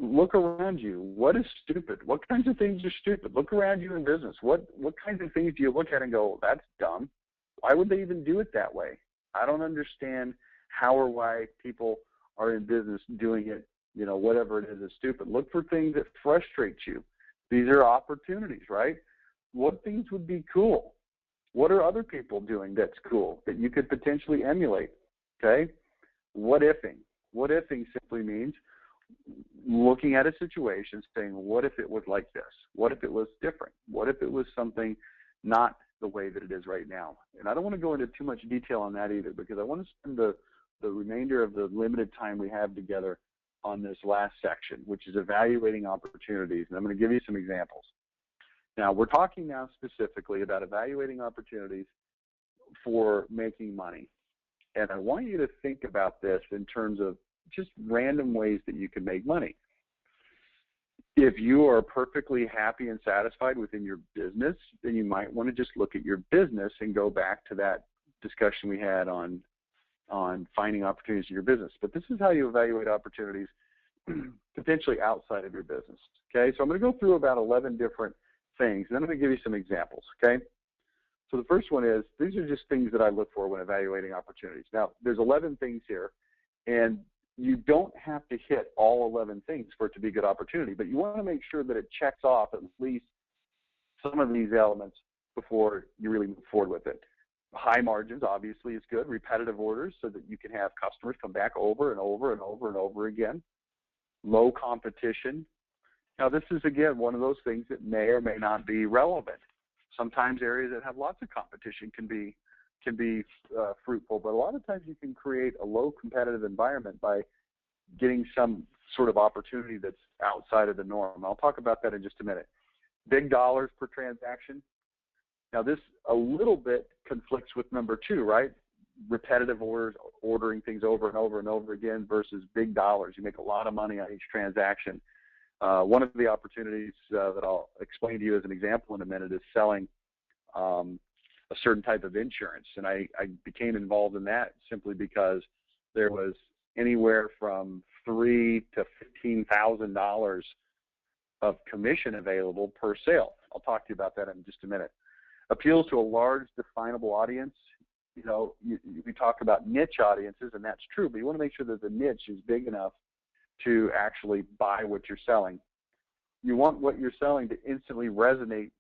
Look around you. What is stupid? What kinds of things are stupid? Look around you in business. What kinds of things do you look at and go, that's dumb? Why would they even do it that way? I don't understand how or why people are in business doing it, you know, whatever it is stupid. Look for things that frustrate you. These are opportunities, right? What things would be cool? What are other people doing that's cool that you could potentially emulate, okay? What ifing? What ifing simply means looking at a situation saying, what if it was like this? What if it was different? What if it was something not the way that it is right now? And I don't want to go into too much detail on that either, because I want to spend the remainder of the limited time we have together on this last section, which is evaluating opportunities. And I'm going to give you some examples. Now, we're talking now specifically about evaluating opportunities for making money. And I want you to think about this in terms of just random ways that you can make money. If you are perfectly happy and satisfied within your business, then you might want to just look at your business and go back to that discussion we had on finding opportunities in your business. But this is how you evaluate opportunities potentially outside of your business. Okay, so I'm going to go through about 11 different things, and then I'm going to give you some examples. Okay, so the first one is, these are just things that I look for when evaluating opportunities. Now, there's 11 things here, and you don't have to hit all 11 things for it to be a good opportunity, but you want to make sure that it checks off at least some of these elements before you really move forward with it. High margins, obviously, is good. Repetitive orders so that you can have customers come back over and over and over and over again. Low competition. Now, this is, again, one of those things that may or may not be relevant. Sometimes areas that have lots of competition can be fruitful, but a lot of times you can create a low competitive environment by getting some sort of opportunity that's outside of the norm. I'll talk about that in just a minute. Big dollars per transaction. Now, this a little bit conflicts with number 2, right? Repetitive orders, ordering things over and over and over again versus big dollars. You make a lot of money on each transaction. One of the opportunities that I'll explain to you as an example in a minute is selling a certain type of insurance. And I became involved in that simply because there was anywhere from $3,000 to $15,000 of commission available per sale. I'll talk to you about that in just a minute. Appeals to a large definable audience. You know, we talk about niche audiences, and that's true, but you want to make sure that the niche is big enough to actually buy what you're selling. You want what you're selling to instantly resonate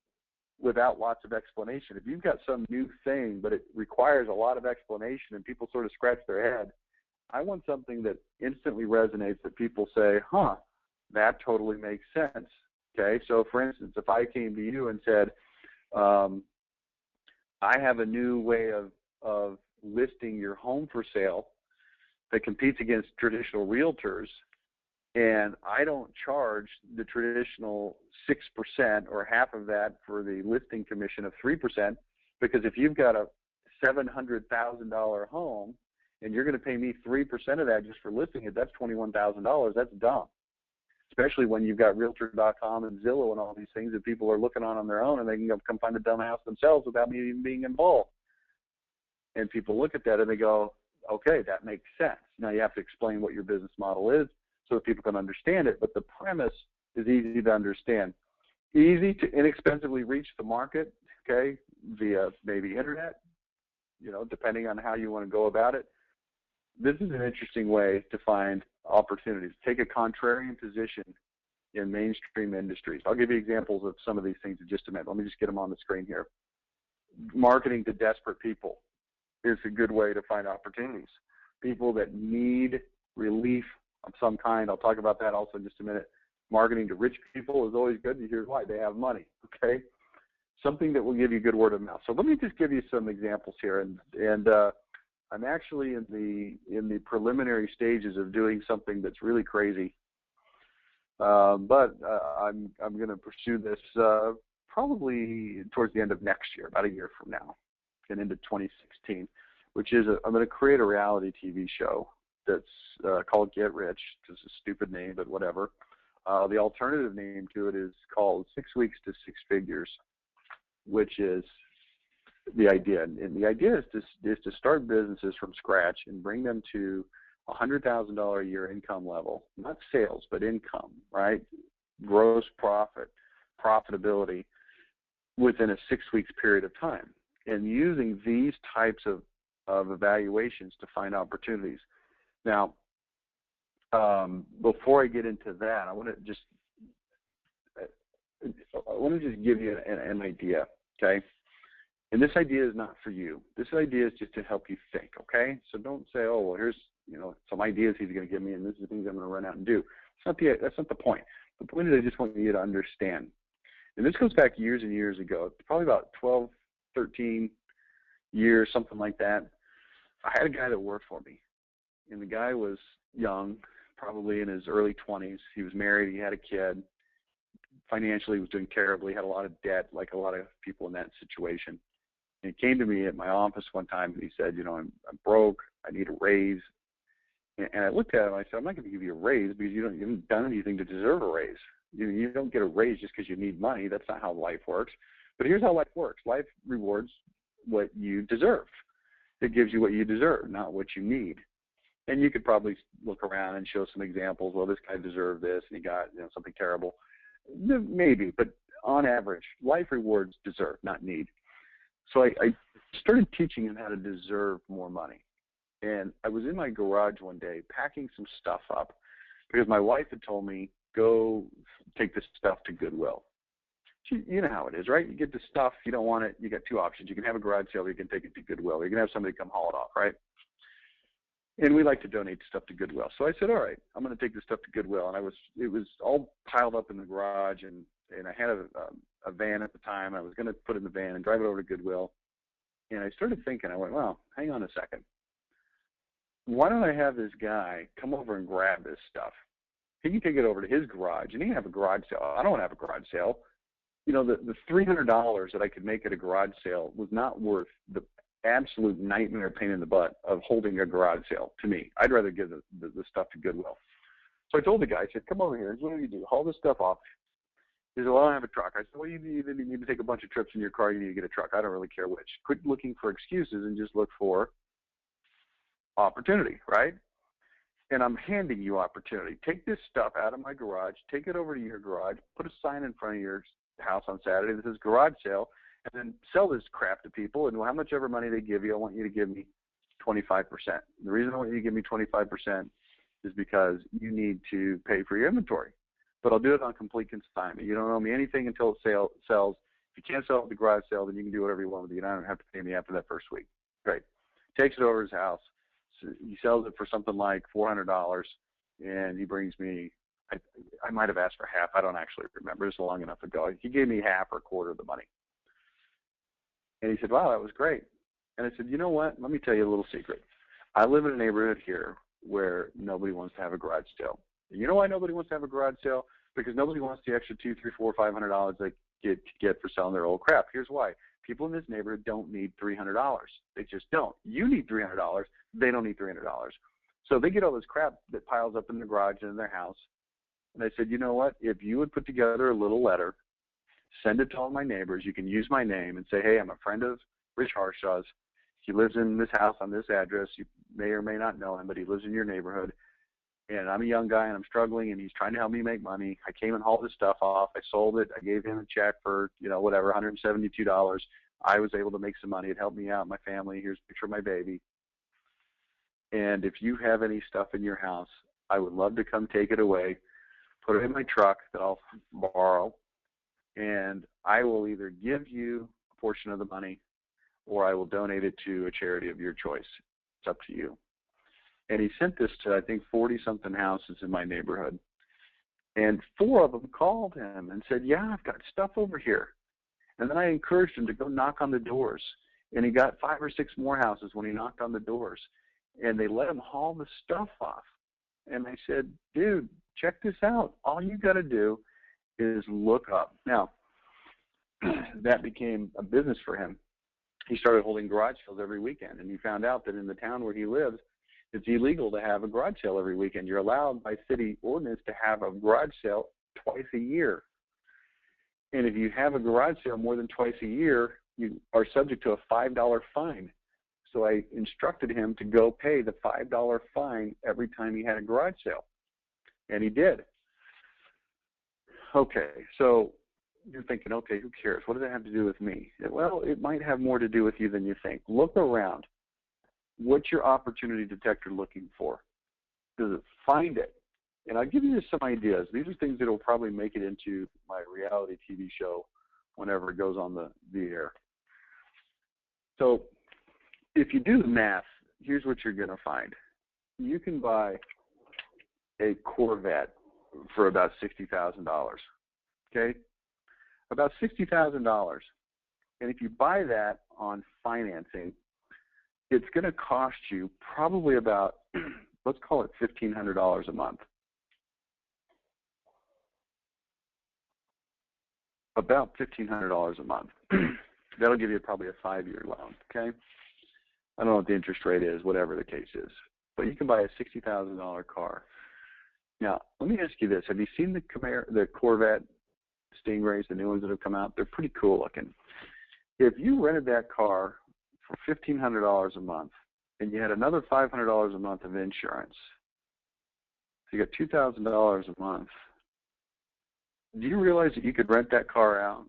without lots of explanation. If you've got some new thing, but it requires a lot of explanation and people sort of scratch their head, I want something that instantly resonates, that people say, huh, that totally makes sense. Okay, so for instance, if I came to you and said, I have a new way of listing your home for sale that competes against traditional realtors, And I don't charge the traditional 6% or half of that for the listing commission of 3%, because if you've got a $700,000 home and you're going to pay me 3% of that just for listing it, that's $21,000. That's dumb. Especially when you've got Realtor.com and Zillow and all these things that people are looking on their own, and they can come find a dumb house themselves without me even being involved. And people look at that and they go, okay, that makes sense. Now you have to explain what your business model is so that people can understand it, but the premise is easy to understand. Easy to inexpensively reach the market, okay, via maybe internet, depending on how you want to go about it. This is an interesting way to find opportunities. Take a contrarian position in mainstream industries. I'll give you examples of some of these things in just a minute. Let me just get them on the screen here. Marketing to desperate people is a good way to find opportunities. People that need relief of some kind. I'll talk about that also in just a minute. Marketing to rich people is always good. Here's why: they have money. Okay, something that will give you good word of mouth. So let me just give you some examples here, and I'm actually in the preliminary stages of doing something that's really crazy. But I'm going to pursue this probably towards the end of next year, about a year from now, and into 2016, which is I'm going to create a reality TV show that's called Get Rich. It's a stupid name, but whatever. The alternative name to it is called 6 Weeks to Six Figures, which is the idea. And the idea is to start businesses from scratch and bring them to $100,000 a year income level, not sales, but income, right? Gross profit, profitability within a 6 weeks period of time. And using these types of evaluations to find opportunities. Now, before I get into that, I want to just give you an idea, okay? And this idea is not for you. This idea is just to help you think, okay? So don't say, oh, well, here's some ideas he's going to give me, and this is the things I'm going to run out and do. That's not the point. The point is I just want you to understand. And this goes back years and years ago, probably about 12, 13 years, something like that. I had a guy that worked for me, and the guy was young, probably in his early 20s. He was married. He had a kid. Financially, he was doing terribly. He had a lot of debt, like a lot of people in that situation. And he came to me at my office one time, and he said, I'm broke. I need a raise. And I looked at him, and I said, I'm not going to give you a raise because you haven't done anything to deserve a raise. You don't get a raise just because you need money. That's not how life works. But here's how life works. Life rewards what you deserve. It gives you what you deserve, not what you need. And you could probably look around and show some examples. Well, this guy deserved this, and he got something terrible. Maybe, but on average, life rewards deserve, not need. So I started teaching him how to deserve more money. And I was in my garage one day packing some stuff up because my wife had told me, go take this stuff to Goodwill. You know how it is, right? You get the stuff, you don't want it, you got two options. You can have a garage sale, or you can take it to Goodwill, or you can have somebody come haul it off, right? And we like to donate stuff to Goodwill. So I said, all right, I'm going to take this stuff to Goodwill. And it was all piled up in the garage, and I had a van at the time. I was going to put it in the van and drive it over to Goodwill. And I started thinking, I went, well, hang on a second. Why don't I have this guy come over and grab this stuff? He can take it over to his garage, and he can have a garage sale. I don't want to have a garage sale. The $300 that I could make at a garage sale was not worth the absolute nightmare pain in the butt of holding a garage sale to me. I'd rather give the stuff to Goodwill. So I told the guy, I said, come over here. What do you do? Haul this stuff off. He said, well, I don't have a truck. I said, well, you need to take a bunch of trips in your car. You need to get a truck. I don't really care which. Quit looking for excuses and just look for opportunity, right? And I'm handing you opportunity. Take this stuff out of my garage, take it over to your garage, put a sign in front of your house on Saturday that says garage sale, and then sell this crap to people. And how much ever money they give you, I want you to give me 25%. The reason I want you to give me 25% is because you need to pay for your inventory. But I'll do it on complete consignment. You don't owe me anything until it sells. If you can't sell it at the garage sale, then you can do whatever you want with it. You don't have to pay me after that first week. Great. Takes it over his house. So he sells it for something like $400, and he brings me, I might have asked for half. I don't actually remember. It's long enough ago. He gave me half or a quarter of the money. And he said, wow, that was great. And I said, you know what? Let me tell you a little secret. I live in a neighborhood here where nobody wants to have a garage sale. You know why nobody wants to have a garage sale? Because nobody wants the extra $200, $300, $400, $500 they get for selling their old crap. Here's why. People in this neighborhood don't need $300. They just don't. You need $300. They don't need $300. So they get all this crap that piles up in the garage and in their house. And I said, you know what? If you would put together a little letter, send it to all my neighbors. You can use my name and say, hey, I'm a friend of Rich Harshaw's. He lives in this house on this address. You may or may not know him, but he lives in your neighborhood. And I'm a young guy, and I'm struggling, and he's trying to help me make money. I came and hauled his stuff off. I sold it. I gave him a check for, whatever, $172. I was able to make some money. It helped me out, my family. Here's a picture of my baby. And if you have any stuff in your house, I would love to come take it away, put it in my truck that I'll borrow, and I will either give you a portion of the money or I will donate it to a charity of your choice. It's up to you. And he sent this to, I think, 40-something houses in my neighborhood. And 4 of them called him and said, yeah, I've got stuff over here. And then I encouraged him to go knock on the doors. And he got 5 or 6 more houses when he knocked on the doors. And they let him haul the stuff off. And I said, dude, check this out. All you got to do is look up. Now, that became a business for him. He started holding garage sales every weekend. And he found out that in the town where he lives, it's illegal to have a garage sale every weekend. You're allowed by city ordinance to have a garage sale twice a year. And if you have a garage sale more than twice a year, you are subject to a $5 fine. So I instructed him to go pay the $5 fine every time he had a garage sale. And he did. Okay, so you're thinking, okay, who cares? What does that have to do with me? Well, it might have more to do with you than you think. Look around. What's your opportunity detector looking for? Does it find it? And I'll give you some ideas. These are things that will probably make it into my reality TV show whenever it goes on the air. So if you do the math, here's what you're going to find. You can buy a Corvette for about $60,000, okay? About $60,000. And if you buy that on financing, it's going to cost you probably about, let's call it $1,500 a month. About $1,500 a month. That'll give you probably a 5-year loan, okay? I don't know what the interest rate is, whatever the case is. But you can buy a $60,000 car. Now, let me ask you this. Have you seen the Corvette Stingrays, the new ones that have come out? They're pretty cool looking. If you rented that car for $1,500 a month, and you had another $500 a month of insurance, so you got $2,000 a month. Do you realize that you could rent that car out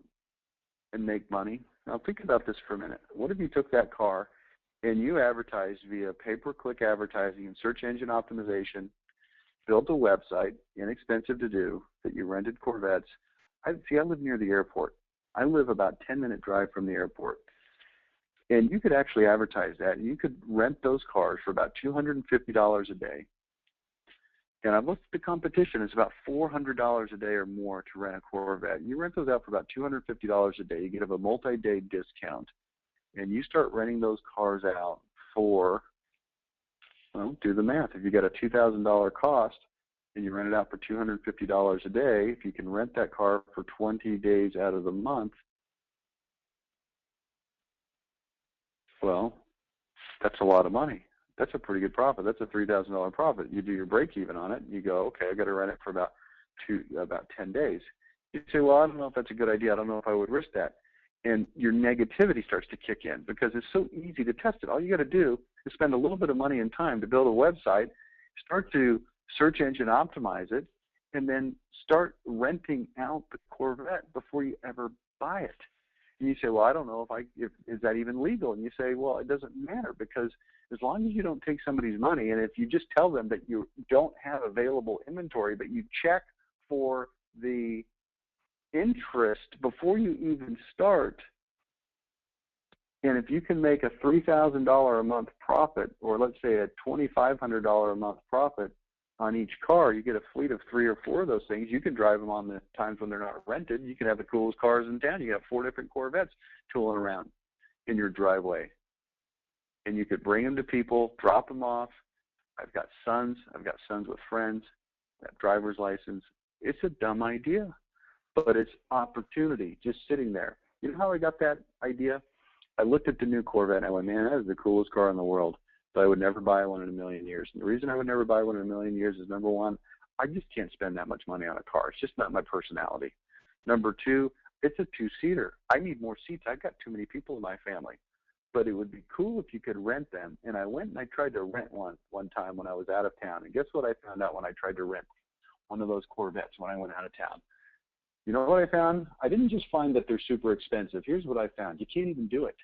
and make money? Now think about this for a minute. What if you took that car and you advertised via pay-per-click advertising and search engine optimization, built a website, inexpensive to do, that you rented Corvettes? I live near the airport. I live about a 10-minute drive from the airport. And you could actually advertise that. You could rent those cars for about $250 a day. And I've looked at the competition. It's about $400 a day or more to rent a Corvette. You rent those out for about $250 a day. You get a multi-day discount. And you start renting those cars out for, well, do the math. If you got a $2,000 cost and you rent it out for $250 a day, if you can rent that car for 20 days out of the month, well, that's a lot of money. That's a pretty good profit. That's a $3,000 profit. You do your break even on it. And you go, okay, I got to rent it for about 10 days. You say, well, I don't know if that's a good idea. I don't know if I would risk that. And your negativity starts to kick in because it's so easy to test it. All you got to do is spend a little bit of money and time to build a website, start to search engine optimize it, and then start renting out the Corvette before you ever buy it. And you say, well, I don't know if is that even legal? And you say, well, it doesn't matter, because as long as you don't take somebody's money, and if you just tell them that you don't have available inventory, but you check for the interest before you even start, and if you can make a $3,000 a month profit, or let's say a $2,500 a month profit on each car, you get a fleet of 3 or 4 of those things. You can drive them on the times when they're not rented. You can have the coolest cars in town. You have 4 different Corvettes tooling around in your driveway. And you could bring them to people, drop them off. I've got sons with friends. that driver's license. It's a dumb idea, but it's opportunity just sitting there. You know how I got that idea? I looked at the new Corvette and I went, man, that is the coolest car in the world, but I would never buy one in a million years. And the reason I would never buy one in a million years is, number one, I just can't spend that much money on a car. It's just not my personality. Number two, it's a two-seater. I need more seats. I've got too many people in my family. But it would be cool if you could rent them. And I went and I tried to rent one time when I was out of town. And guess what I found out when I tried to rent one of those Corvettes when I went out of town? You know what I found? I didn't just find that they're super expensive. Here's what I found. You can't even do it.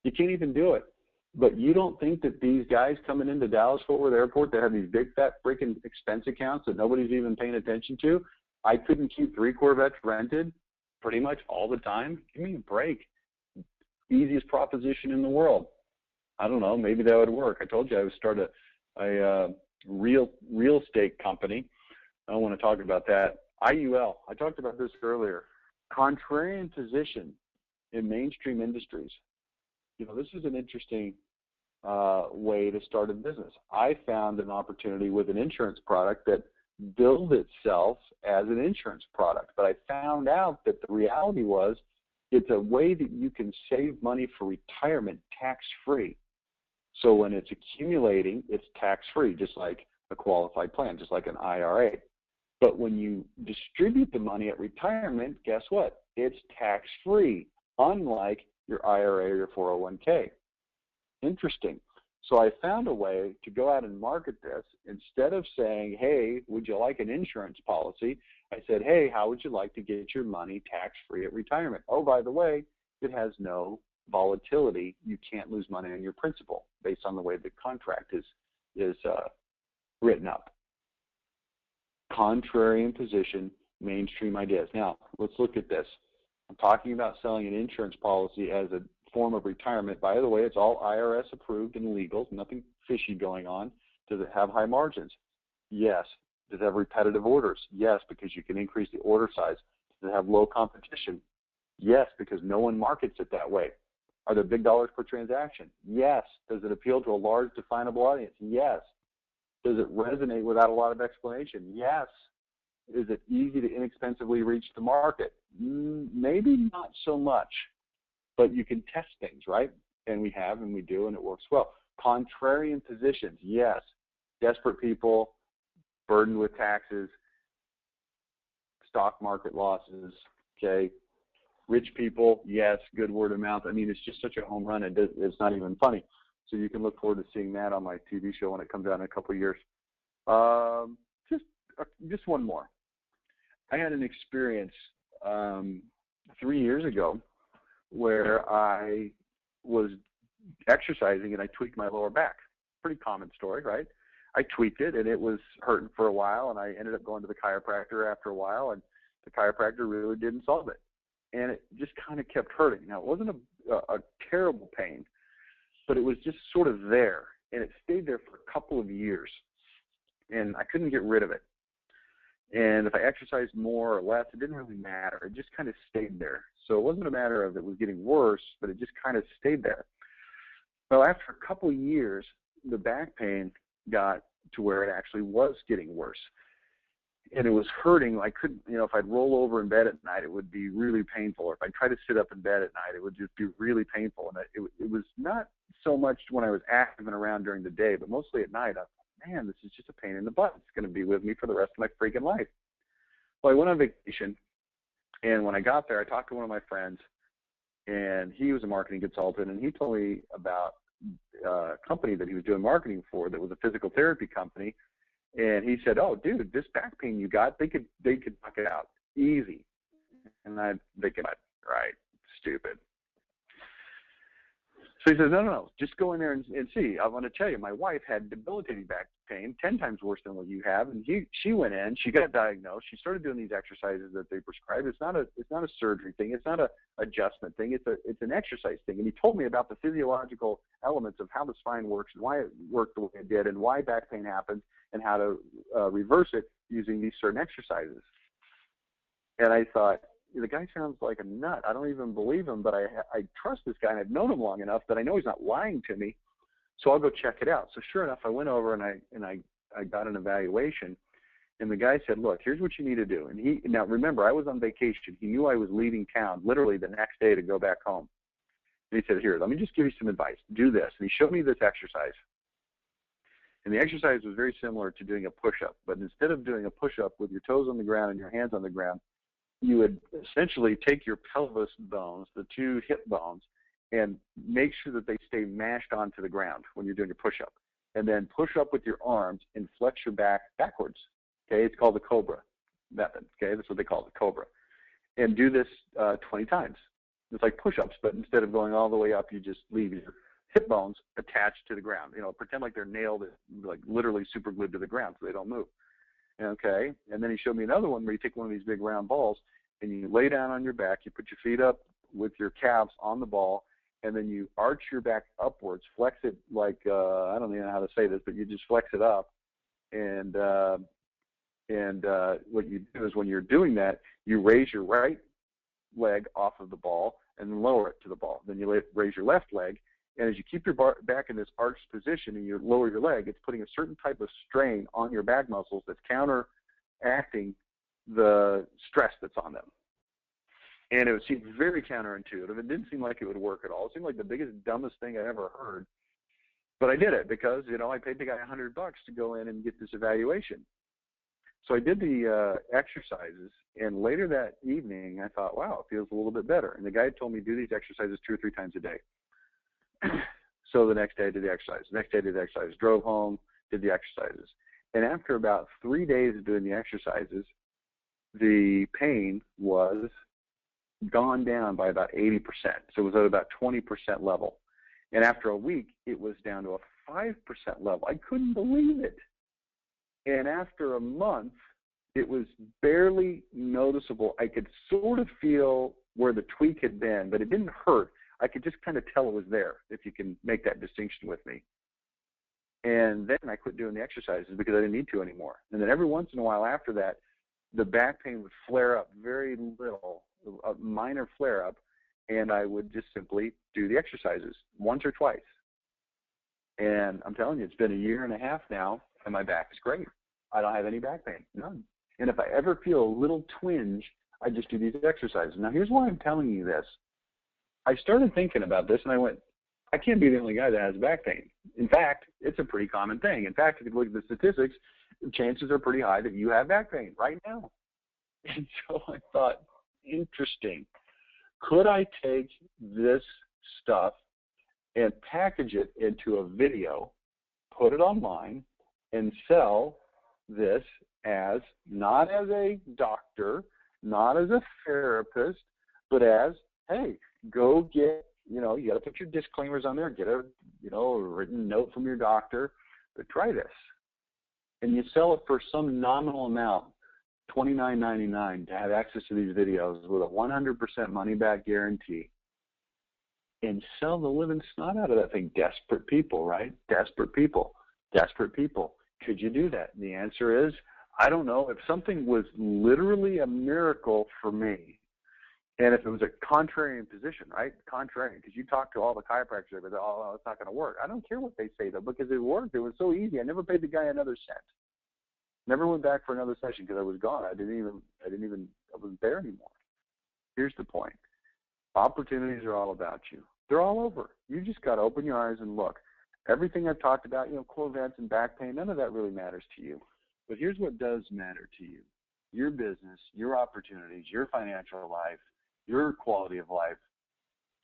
You can't even do it. But you don't think that these guys coming into Dallas-Fort Worth Airport that have these big, fat, freaking expense accounts that nobody's even paying attention to, I couldn't keep 3 Corvettes rented pretty much all the time? Give me a break. Easiest proposition in the world. I don't know, maybe that would work. I told you I would start a real estate company. I don't want to talk about that. IUL, I talked about this earlier. Contrarian position in mainstream industries. You know, this is an interesting way to start a business. I found an opportunity with an insurance product that billed itself as an insurance product, but I found out that the reality was it's a way that you can save money for retirement tax-free. So when it's accumulating, it's tax-free, just like a qualified plan, just like an IRA. But when you distribute the money at retirement, guess what? It's tax-free, unlike your IRA or your 401k. Interesting. So I found a way to go out and market this. Instead of saying, hey, would you like an insurance policy? I said, hey, how would you like to get your money tax-free at retirement? Oh, by the way, it has no volatility. You can't lose money on your principal based on the way the contract is written up. Contrarian position, mainstream ideas. Now, let's look at this. I'm talking about selling an insurance policy as a form of retirement. By the way, it's all IRS approved and legal, nothing fishy going on. Does it have high margins? Yes. Does it have repetitive orders? Yes, because you can increase the order size. Does it have low competition? Yes, because no one markets it that way. Are there big dollars per transaction? Yes. Does it appeal to a large definable audience? Yes. Does it resonate without a lot of explanation? Yes. Is it easy to inexpensively reach the market? Maybe not so much, but you can test things, right? And we have, and we do, and it works well. Contrarian positions, yes. Desperate people, burdened with taxes, stock market losses, okay. Rich people, yes, good word of mouth. I mean, it's just such a home run, it's not even funny. So you can look forward to seeing that on my TV show when it comes out in a couple of years. Just one more. I had an experience 3 years ago where I was exercising and I tweaked my lower back. Pretty common story, right? I tweaked it and it was hurting for a while, and I ended up going to the chiropractor after a while, and the chiropractor really didn't solve it. And it just kind of kept hurting. Now, it wasn't a terrible pain, but it was just sort of there, and it stayed there for a couple of years, and I couldn't get rid of it. And if I exercised more or less, it didn't really matter. It just kind of stayed there. So it wasn't a matter of it was getting worse, but it just kind of stayed there. Well, after a couple of years, the back pain got to where it actually was getting worse. And it was hurting. I couldn't, if I'd roll over in bed at night, it would be really painful. Or if I tried to sit up in bed at night, it would just be really painful. And it was not so much when I was active and around during the day, but mostly at night. I thought, man, this is just a pain in the butt. It's going to be with me for the rest of my freaking life. Well, I went on vacation, and when I got there, I talked to one of my friends, and he was a marketing consultant, and he told me about a company that he was doing marketing for that was a physical therapy company. And he said, oh, dude, this back pain you got, they could knock it out easy. And I'm thinking, right, stupid. So he says, no, just go in there and see. I want to tell you, my wife had debilitating back pain, 10 times worse than what you have. And she went in, she got diagnosed, she started doing these exercises that they prescribe. It's not a surgery thing, it's not a adjustment thing, it's an exercise thing. And he told me about the physiological elements of how the spine works and why it worked the way it did and why back pain happens and how to reverse it using these certain exercises. And I thought, the guy sounds like a nut. I don't even believe him, but I trust this guy, and I've known him long enough that I know he's not lying to me. So I'll go check it out. So sure enough, I went over and I got an evaluation, And the guy said, look, here's what you need to do. And now remember, I was on vacation. He knew I was leaving town literally the next day to go back home. And he said, here, let me just give you some advice. Do this. And he showed me this exercise. And the exercise was very similar to doing a push-up. But instead of doing a push-up with your toes on the ground and your hands on the ground, you would essentially take your pelvis bones, the two hip bones, and make sure that they stay mashed onto the ground when you're doing a push-up. And then push up with your arms and flex your back backwards. Okay, it's called the cobra method. Okay, that's what they call it, the cobra. And do this 20 times. It's like push-ups, but instead of going all the way up, you just leave your hip bones attached to the ground. You know, pretend like they're nailed, like literally super glued to the ground so they don't move. Okay, and then he showed me another one where you take one of these big round balls and you lay down on your back, you put your feet up with your calves on the ball, and then you arch your back upwards, flex it like, I don't even know how to say this, but you just flex it up. And what you do is when you're doing that, you raise your right leg off of the ball and lower it to the ball. Then you raise your left leg, and as you keep your back in this arched position and you lower your leg, it's putting a certain type of strain on your back muscles that's counteracting the stress that's on them. And it would seem very counterintuitive. It didn't seem like it would work at all. It seemed like the biggest, dumbest thing I ever heard. But I did it because, you know, I paid the guy $100 to go in and get this evaluation. So I did the exercises, and later that evening I thought, wow, it feels a little bit better. And the guy told me do these exercises 2 or 3 times a day. So the next day I did the exercise. The next day I did the exercise. Drove home, did the exercises. And after about 3 days of doing the exercises, the pain was gone down by about 80%. So it was at about 20% level. And after a week, it was down to a 5% level. I couldn't believe it. And after a month, it was barely noticeable. I could sort of feel where the tweak had been, but it didn't hurt. I could just kind of tell it was there, if you can make that distinction with me. And then I quit doing the exercises because I didn't need to anymore. And then every once in a while after that, the back pain would flare up very little, a minor flare up, and I would just simply do the exercises once or twice. And I'm telling you, it's been 1.5 years now, and my back is great. I don't have any back pain, none. And if I ever feel a little twinge, I just do these exercises. Now, here's why I'm telling you this. I started thinking about this, and I went, I can't be the only guy that has back pain. In fact, it's a pretty common thing. In fact, if you look at the statistics, chances are pretty high that you have back pain right now. And so I thought, interesting. Could I take this stuff and package it into a video, put it online, and sell this as not as a doctor, not as a therapist, but as, hey, go get, you know, you got to put your disclaimers on there, get a, you know, a written note from your doctor, but try this. And you sell it for some nominal amount, $29.99, to have access to these videos with a 100% money-back guarantee, and sell the living snot out of that thing. Desperate people, right? Desperate people. Desperate people. Could you do that? And the answer is, I don't know. If something was literally a miracle for me, and if it was a contrarian position, right? Contrarian, because you talk to all the chiropractors, they go, oh, it's not going to work. I don't care what they say, though, because it worked. It was so easy. I never paid the guy another cent. Never went back for another session because I was gone. I wasn't there anymore. Here's the point. Opportunities are all about you. They're all over. You just got to open your eyes and look. Everything I've talked about, you know, Corvettes and back pain, none of that really matters to you. But here's what does matter to you. Your business, your opportunities, your financial life, your quality of life.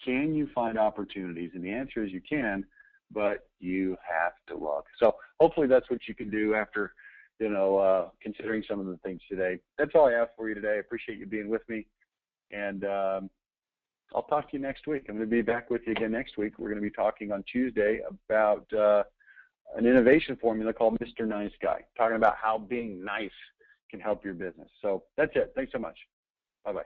Can you find opportunities? And the answer is you can, but you have to look. So hopefully that's what you can do after, you know, considering some of the things today. That's all I have for you today. I appreciate you being with me. And I'll talk to you next week. I'm going to be back with you again next week. We're going to be talking on Tuesday about an innovation formula called Mr. Nice Guy, talking about how being nice can help your business. So that's it. Thanks so much. Bye-bye.